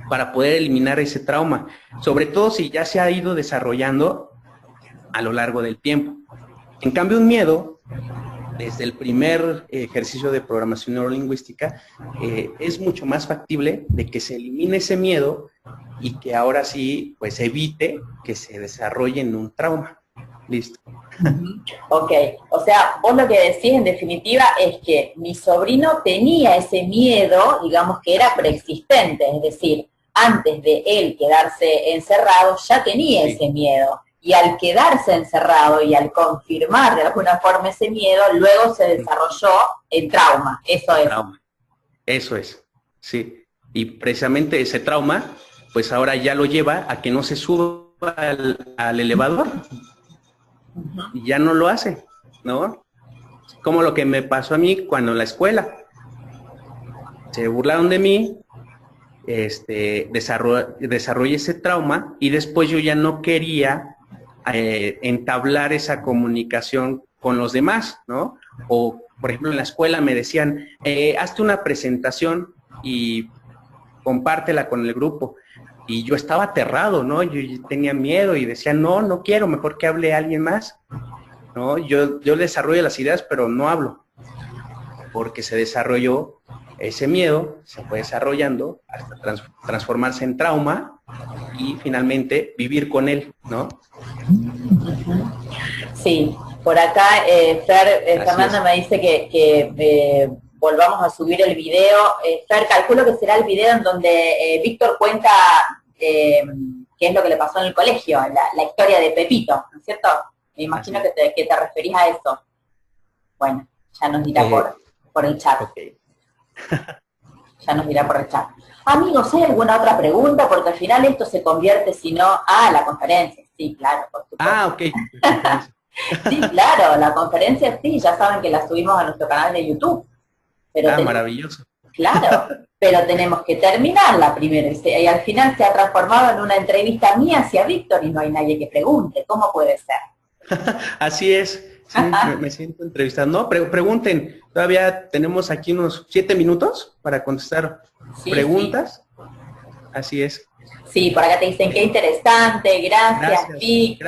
para poder eliminar ese trauma, sobre todo si ya se ha ido desarrollando a lo largo del tiempo. En cambio, un miedo, desde el primer ejercicio de programación neurolingüística, es mucho más factible de que se elimine ese miedo y que ahora sí, pues evite que se desarrolle en un trauma. Listo. Ok, o sea, vos lo que decís en definitiva es que mi sobrino tenía ese miedo, digamos que era preexistente, es decir, antes de él quedarse encerrado ya tenía ese miedo. Y al quedarse encerrado y al confirmar de alguna forma ese miedo, luego se desarrolló el trauma. Eso es. Trauma. Eso es, sí. Y precisamente ese trauma, pues ahora ya lo lleva a que no se suba al elevador. Y ya no lo hace, ¿no? Como lo que me pasó a mí cuando en la escuela. Se burlaron de mí, desarrollé ese trauma y después yo ya no quería entablar esa comunicación con los demás, ¿no? O, por ejemplo, en la escuela me decían, hazte una presentación y compártela con el grupo. Y yo estaba aterrado, ¿no? Yo tenía miedo y decía, no quiero, mejor que hable alguien más, ¿no? Yo desarrollo las ideas, pero no hablo, porque se desarrolló ese miedo, se fue desarrollando hasta transformarse en trauma y finalmente vivir con él, ¿no? Sí, por acá Fernanda me dice que volvamos a subir el video. Fer, calculo que será el video en donde Víctor cuenta qué es lo que le pasó en el colegio, la historia de Pepito, ¿no es cierto? Me imagino que te referís a eso. Bueno, ya nos dirá por el chat. Okay. Ya nos dirá por el chat. Amigos, ¿hay alguna otra pregunta? Porque al final esto se convierte, si no, la conferencia. Sí, claro, por supuesto. Ok. Sí, claro, la conferencia sí, ya saben que la subimos a nuestro canal de YouTube. Pero maravilloso. Claro, pero tenemos que terminarla primero. Y al final se ha transformado en una entrevista mía hacia Víctor y no hay nadie que pregunte. ¿Cómo puede ser? Así es. Sí, me siento entrevistado. No, pregunten. Todavía tenemos aquí unos 7 minutos para contestar preguntas. Sí. Así es. Sí, por acá te dicen qué interesante. Gracias, Víctor.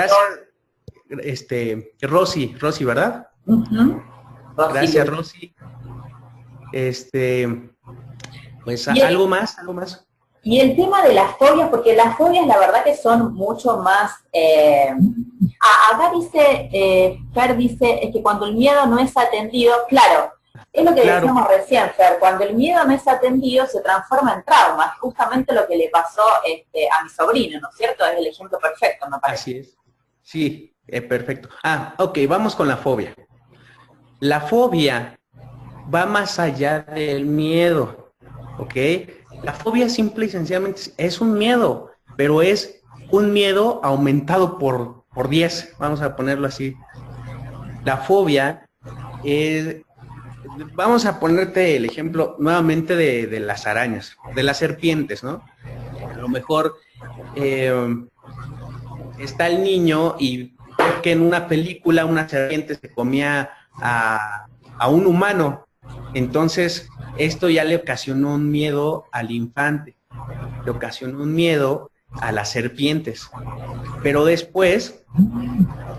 Gracias. Rosy, ¿verdad? Rosy. Gracias, Rosy. Pues algo más. Y el tema de las fobias, porque las fobias la verdad que son mucho más... acá dice, Fer dice, es que cuando el miedo no es atendido, claro, es lo que decíamos recién, Fer, cuando el miedo no es atendido se transforma en trauma, es justamente lo que le pasó a mi sobrino, ¿no es cierto? Es el ejemplo perfecto, me parece. Así es, sí, perfecto. Ok, vamos con la fobia. La fobia va más allá del miedo, ¿ok? La fobia simple y sencillamente es un miedo, pero es un miedo aumentado por 10, vamos a ponerlo así. La fobia es, vamos a ponerte el ejemplo nuevamente de las arañas, de las serpientes, ¿no? A lo mejor está el niño y ve que en una película una serpiente se comía a un humano. Entonces, esto ya le ocasionó un miedo al infante, le ocasionó un miedo a las serpientes. Pero después,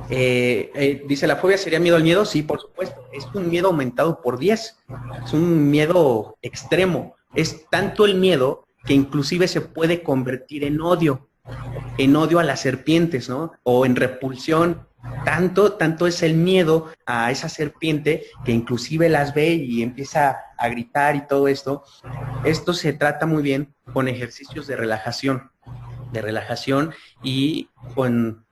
dice, ¿la fobia sería miedo al miedo? Sí, por supuesto. Es un miedo aumentado por 10. Es un miedo extremo. Es tanto el miedo que inclusive se puede convertir en odio a las serpientes, ¿no? O en repulsión. Tanto es el miedo a esa serpiente que inclusive las ve y empieza a gritar y todo esto. Esto se trata muy bien con ejercicios de relajación y con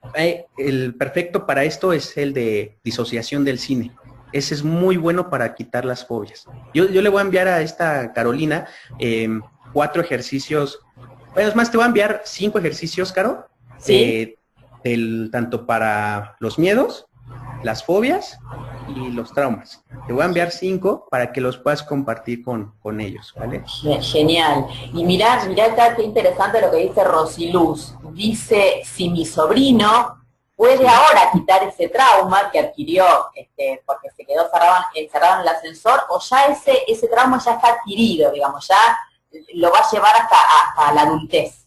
el perfecto para esto es el de disociación del cine. Ese es muy bueno para quitar las fobias. Yo le voy a enviar a esta Carolina 4 ejercicios. Bueno, es más, te voy a enviar 5 ejercicios, Caro. Sí. Tanto para los miedos, las fobias y los traumas. Te voy a enviar 5 para que los puedas compartir con ellos, ¿vale? Genial. Y mirá acá qué interesante lo que dice Rosiluz. Dice, si mi sobrino puede ahora quitar ese trauma que adquirió porque se quedó encerrado en el ascensor, o ya ese trauma ya está adquirido, digamos, ya lo va a llevar hasta la adultez.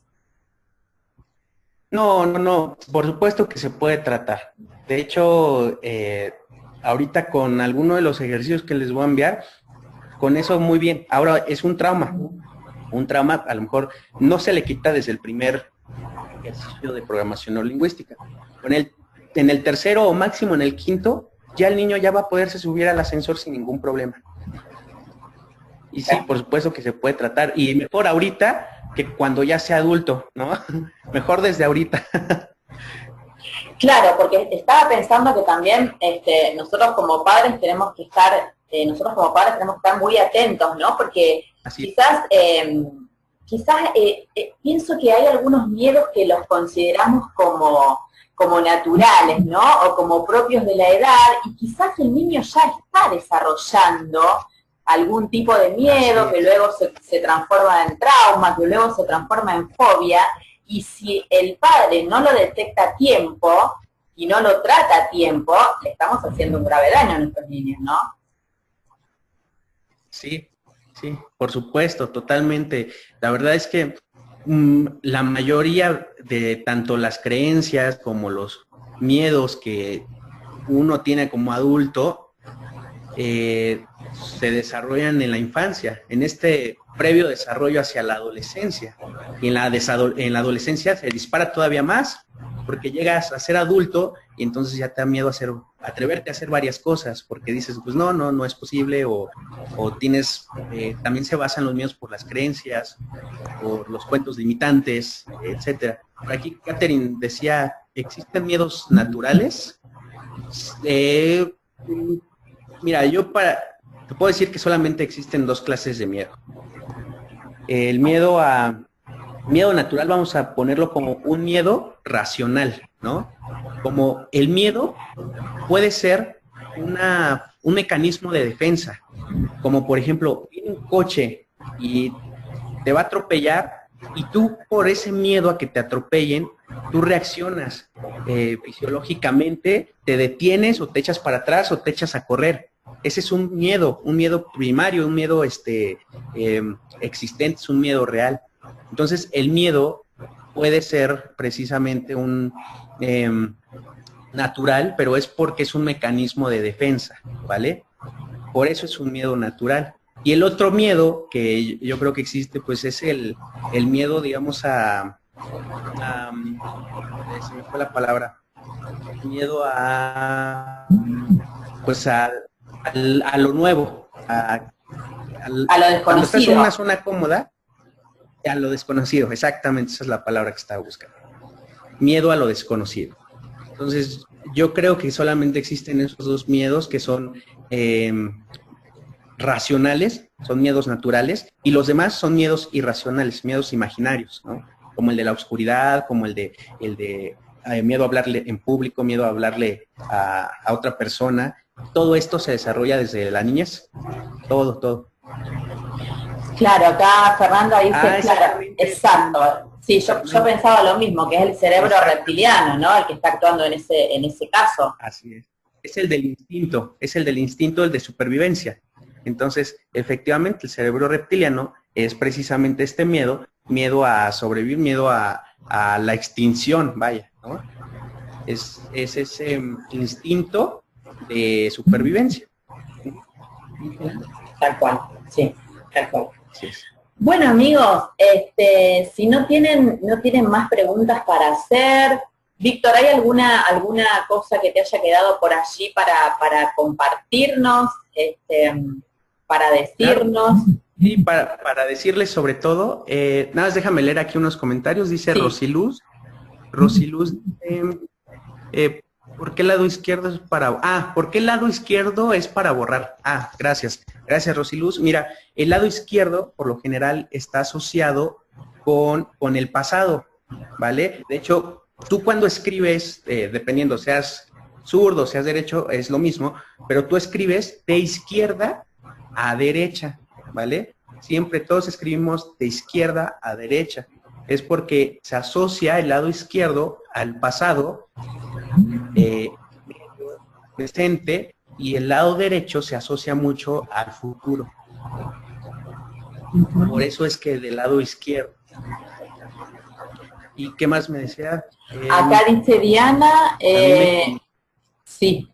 No, no, no, por supuesto que se puede tratar. De hecho, ahorita con alguno de los ejercicios que les voy a enviar, con eso muy bien. Ahora es un trauma a lo mejor no se le quita desde el primer ejercicio de programación neurolingüística. En el tercero o máximo en el quinto, ya el niño ya va a poderse subir al ascensor sin ningún problema. Y sí, por supuesto que se puede tratar. Y mejor ahorita que cuando ya sea adulto, ¿no? Mejor desde ahorita. Claro, porque estaba pensando que también nosotros como padres tenemos que estar muy atentos, ¿no? Porque Así quizás pienso que hay algunos miedos que los consideramos como naturales, ¿no? O como propios de la edad, y quizás el niño ya está desarrollando algún tipo de miedo que luego se transforma en trauma, que luego se transforma en fobia, y si el padre no lo detecta a tiempo y no lo trata a tiempo, le estamos haciendo un grave daño a nuestros niños, ¿no? Sí, sí, por supuesto, totalmente. La verdad es que la mayoría de tanto las creencias como los miedos que uno tiene como adulto se desarrollan en la infancia, en este previo desarrollo hacia la adolescencia. Y en la adolescencia se dispara todavía más, porque llegas a ser adulto y entonces ya te da miedo atreverte a hacer varias cosas, porque dices, pues no es posible, o tienes, también se basan los miedos por las creencias, por los cuentos limitantes, etcétera. Por aquí Catherine decía, ¿existen miedos naturales? Mira, te puedo decir que solamente existen dos clases de miedo. El miedo natural, vamos a ponerlo como un miedo racional, ¿no? Como el miedo puede ser un mecanismo de defensa, como por ejemplo, viene un coche y te va a atropellar, y tú por ese miedo a que te atropellen, tú reaccionas fisiológicamente, te detienes o te echas para atrás o te echas a correr. Ese es un miedo primario, un miedo existente, es un miedo real. Entonces, el miedo puede ser precisamente un natural, pero es porque es un mecanismo de defensa, ¿vale? Por eso es un miedo natural. Y el otro miedo que yo creo que existe, pues es el miedo, digamos, se me fue la palabra, miedo pues a lo nuevo, a lo desconocido. Cuando estás en una zona cómoda, a lo desconocido, exactamente, esa es la palabra que estaba buscando. Miedo a lo desconocido. Entonces, yo creo que solamente existen esos dos miedos que son racionales, son miedos naturales, y los demás son miedos irracionales, miedos imaginarios, ¿no? Como el de la oscuridad, como el de miedo a hablarle en público, miedo a hablarle a otra persona. Todo esto se desarrolla desde la niñez, todo. Claro, acá Fernanda dice, claro, exacto. Sí, yo pensaba lo mismo, que es el cerebro reptiliano, ¿no? El que está actuando en ese caso. Así es. Es el del instinto, el de supervivencia. Entonces, efectivamente, el cerebro reptiliano es precisamente este miedo a sobrevivir, miedo a la extinción, vaya, ¿no? Es ese instinto de supervivencia. Tal cual, sí, tal cual. Así es. Bueno, amigos, si no tienen más preguntas para hacer, Víctor, ¿hay alguna cosa que te haya quedado por allí para compartirnos, para decirnos? Sí, para decirles sobre todo, nada más déjame leer aquí unos comentarios, dice sí. Rosiluz, ¿por qué el lado izquierdo es para... ¿por qué el lado izquierdo es para borrar? Gracias, Rosiluz. Mira, el lado izquierdo, por lo general, está asociado con el pasado, ¿vale? De hecho, tú cuando escribes, dependiendo, seas zurdo, seas derecho, es lo mismo, pero tú escribes de izquierda a derecha, ¿vale? Siempre todos escribimos de izquierda a derecha. Es porque se asocia el lado izquierdo al pasado, presente, y el lado derecho se asocia mucho al futuro. Por eso es que del lado izquierdo. ¿Y qué más me decía? Acá dice Diana, sí.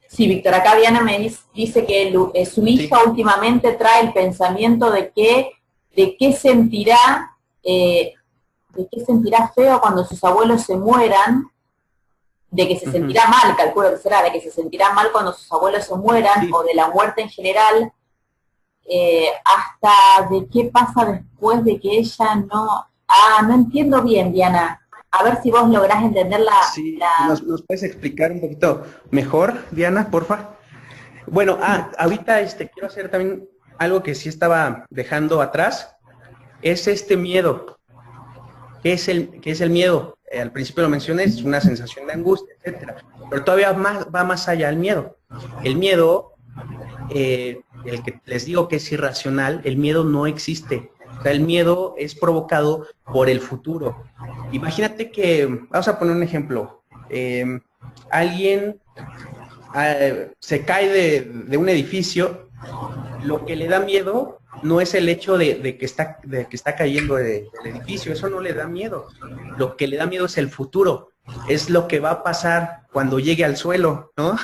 Sí, Víctor, acá Diana me dice que su hija últimamente trae el pensamiento de qué sentirá feo cuando sus abuelos se mueran, de que se sentirá mal, calculo que será, de que se sentirá mal cuando sus abuelos se mueran, o de la muerte en general, hasta de qué pasa después de que ella no... no entiendo bien, Diana. A ver si vos lográs entender Sí, ¿nos puedes explicar un poquito mejor, Diana, porfa? Bueno, ahorita quiero hacer también algo que sí estaba dejando atrás, es este miedo. ¿Qué es el miedo? Al principio lo mencioné, es una sensación de angustia, etcétera. Pero todavía va más allá del miedo. El miedo, el que les digo que es irracional, el miedo no existe. O sea, el miedo es provocado por el futuro. Imagínate que, vamos a poner un ejemplo, alguien se cae de un edificio, lo que le da miedo no es el hecho de que está cayendo del edificio, eso no le da miedo. Lo que le da miedo es el futuro, es lo que va a pasar cuando llegue al suelo, ¿no?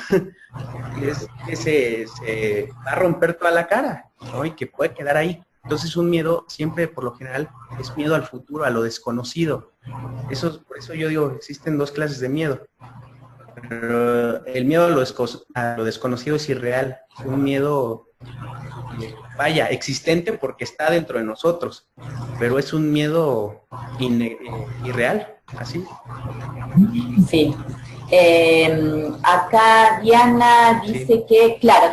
Es que se va a romper toda la cara, ¿no? Y que puede quedar ahí. Entonces un miedo siempre, por lo general, es miedo al futuro, a lo desconocido. Por eso yo digo, existen dos clases de miedo. Pero el miedo a lo desconocido es irreal, es un miedo, vaya, existente porque está dentro de nosotros, pero es un miedo irreal, así. Sí. Acá Diana dice que, claro,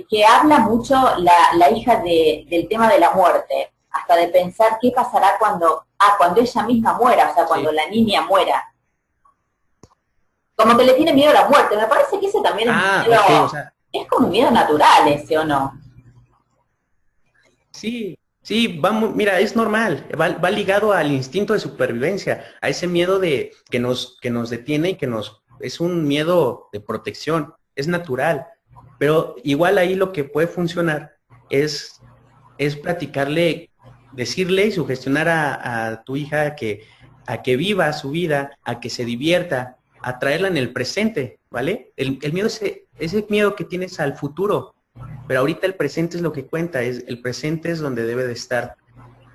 que habla mucho la hija del tema de la muerte, hasta de pensar qué pasará cuando ella misma muera, o sea, cuando la niña muera. Como que le tiene miedo a la muerte. Me parece que ese también es miedo, okay, o sea, es como un miedo natural ese, ¿o no? Sí, mira, es normal, va ligado al instinto de supervivencia, a ese miedo de que nos detiene y es un miedo de protección, es natural. Pero igual ahí lo que puede funcionar es platicarle, decirle y sugestionar a tu hija a que viva su vida, a que se divierta, a traerla en el presente, ¿vale? El miedo es ese miedo que tienes al futuro, pero ahorita el presente es lo que cuenta, el presente es donde debe de estar,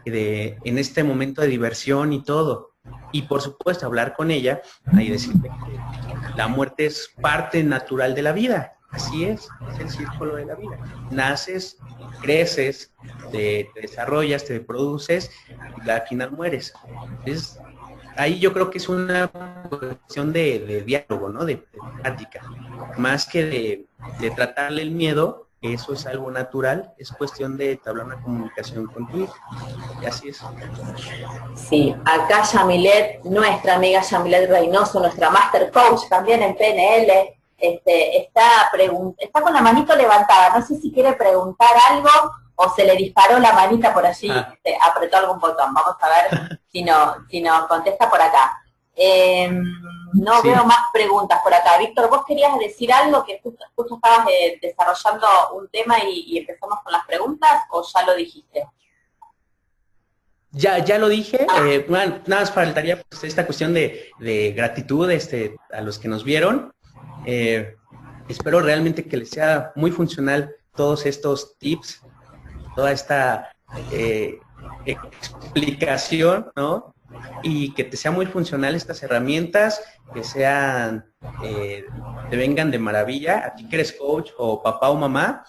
en este momento de diversión y todo. Y por supuesto hablar con ella y decirle que la muerte es parte natural de la vida. Así es el círculo de la vida. Naces, creces, te desarrollas, te produces y al final mueres. Entonces, ahí yo creo que es una cuestión de diálogo, ¿no? De práctica. Más que de tratarle el miedo, eso es algo natural, es cuestión de entablar una comunicación contigo. Y así es. Sí, acá Yamilet, nuestra amiga Yamilet Reynoso, nuestra Master Coach también en PNL, está con la manito levantada. No sé si quiere preguntar algo o se le disparó la manita por allí, apretó algún botón. Vamos a ver si nos contesta por acá. No veo más preguntas por acá. Víctor, ¿vos querías decir algo? Que justo estabas desarrollando un tema y empezamos con las preguntas, ¿o ya lo dijiste? Ya lo dije, nada más faltaría pues, esta cuestión de gratitud a los que nos vieron. Espero realmente que les sea muy funcional todos estos tips, toda esta explicación, ¿no? Y que te sea muy funcional estas herramientas, que sean, te vengan de maravilla, a ti que eres coach o papá o mamá,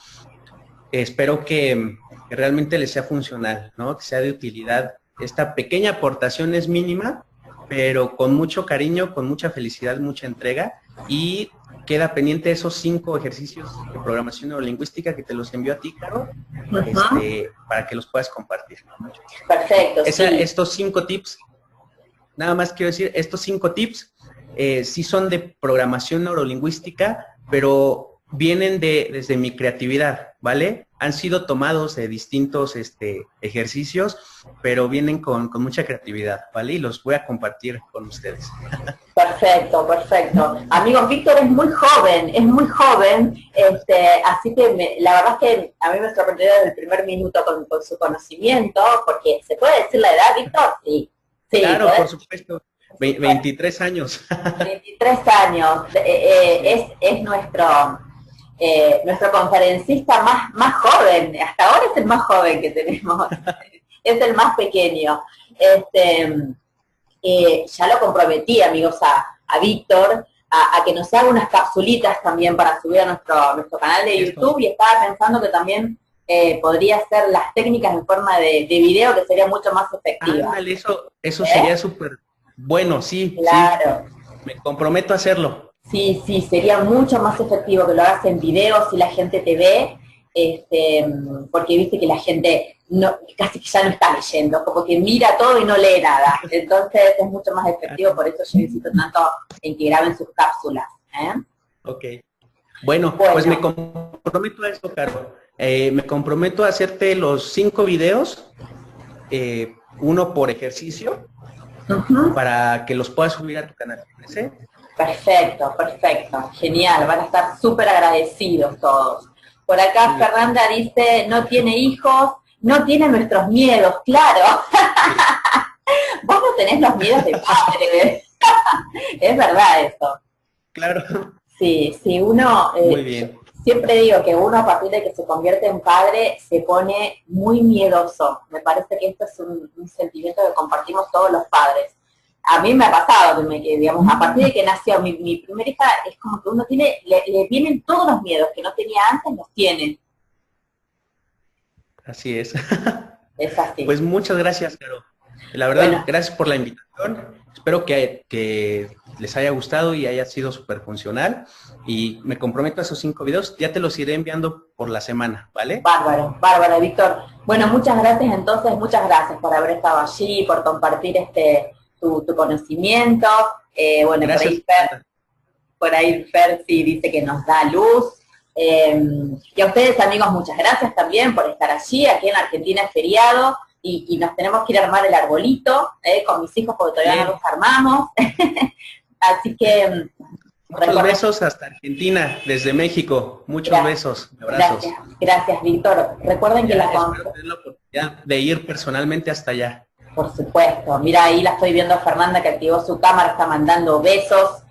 espero que realmente les sea funcional, ¿no? Que sea de utilidad. Esta pequeña aportación es mínima, pero con mucho cariño, con mucha felicidad, mucha entrega, y queda pendiente esos 5 ejercicios de programación neurolingüística que te los envío a ti, Caro, para que los puedas compartir. Perfecto, sí. Estos 5 tips, nada más quiero decir, estos 5 tips sí son de programación neurolingüística, pero vienen desde mi creatividad, ¿vale? han sido tomados de distintos ejercicios, pero vienen con mucha creatividad, ¿vale? Y los voy a compartir con ustedes. Perfecto, perfecto. Amigos, Víctor es muy joven, así que la verdad es que a mí me sorprendió desde el primer minuto con su conocimiento, porque ¿se puede decir la edad, Víctor? Sí. Sí, claro, por supuesto. 23 años. 23 años. Es nuestro conferencista más joven. Hasta ahora es el más joven que tenemos. Es el más pequeño. Ya lo comprometí, amigos, a Víctor, a que nos haga unas capsulitas también para subir a nuestro canal de YouTube, y estaba pensando que también podría hacer las técnicas en forma de video, que sería mucho más efectiva. Ándale, eso sería súper bueno, sí. Claro. Sí, me comprometo a hacerlo. Sí, sería mucho más efectivo que lo hagas en video si la gente te ve, porque viste que la gente casi que ya no está leyendo, como que mira todo y no lee nada. Entonces es mucho más efectivo, por eso yo insisto tanto en que graben sus cápsulas. Ok. Bueno, pues me comprometo a eso, Caro. Me comprometo a hacerte los 5 videos, uno por ejercicio, para que los puedas subir a tu canal. ¿Sí? Perfecto, genial, van a estar súper agradecidos todos. Por acá Fernanda dice, no tiene hijos, no tiene nuestros miedos, claro. Vos no tenés los miedos de padre. Es verdad eso. Claro. Sí, uno, muy bien. Siempre digo que uno a partir de que se convierte en padre se pone muy miedoso. Me parece que esto es un sentimiento que compartimos todos los padres. A mí me ha pasado que digamos, a partir de que nació mi primera hija, es como que uno le vienen todos los miedos que no tenía antes, los tiene. Así es. Es así. Pues muchas gracias, Caro. La verdad, gracias por la invitación. Espero que les haya gustado y haya sido súper funcional. Y me comprometo a esos 5 videos. Ya te los iré enviando por la semana, ¿vale? Bárbaro, Víctor. Bueno, muchas gracias entonces, muchas gracias por haber estado allí, por compartir tu conocimiento. Bueno, gracias. Por ahí Fer sí dice que nos da luz. Y a ustedes, amigos, muchas gracias también por estar allí. Aquí en Argentina es feriado y nos tenemos que ir a armar el arbolito con mis hijos porque todavía no los armamos. Así que... Muchos besos hasta Argentina, desde México. Muchos besos, abrazos. Gracias, Víctor. Recuerden que espero tener la oportunidad de ir personalmente hasta allá. Por supuesto. Mira, ahí la estoy viendo a Fernanda que activó su cámara, está mandando besos.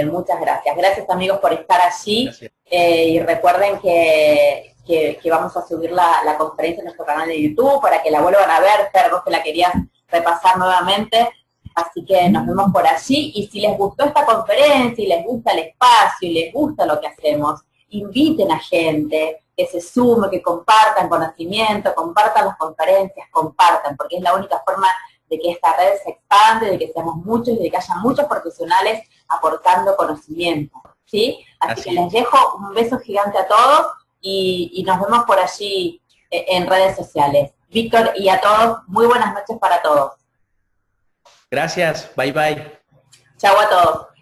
Muchas gracias. Gracias, amigos, por estar allí. Y recuerden que vamos a subir la conferencia en nuestro canal de YouTube para que la vuelvan a ver, Fer, vos que la querías repasar nuevamente. Así que nos vemos por allí. Y si les gustó esta conferencia y les gusta el espacio y les gusta lo que hacemos, inviten a gente que se sume, que compartan conocimiento, compartan las conferencias, compartan, porque es la única forma de que esta red se expande, de que seamos muchos y de que haya muchos profesionales aportando conocimiento, ¿sí? Así que les dejo un beso gigante a todos y nos vemos por allí en redes sociales. Víctor, y a todos, muy buenas noches para todos. Gracias, bye bye. Chau a todos.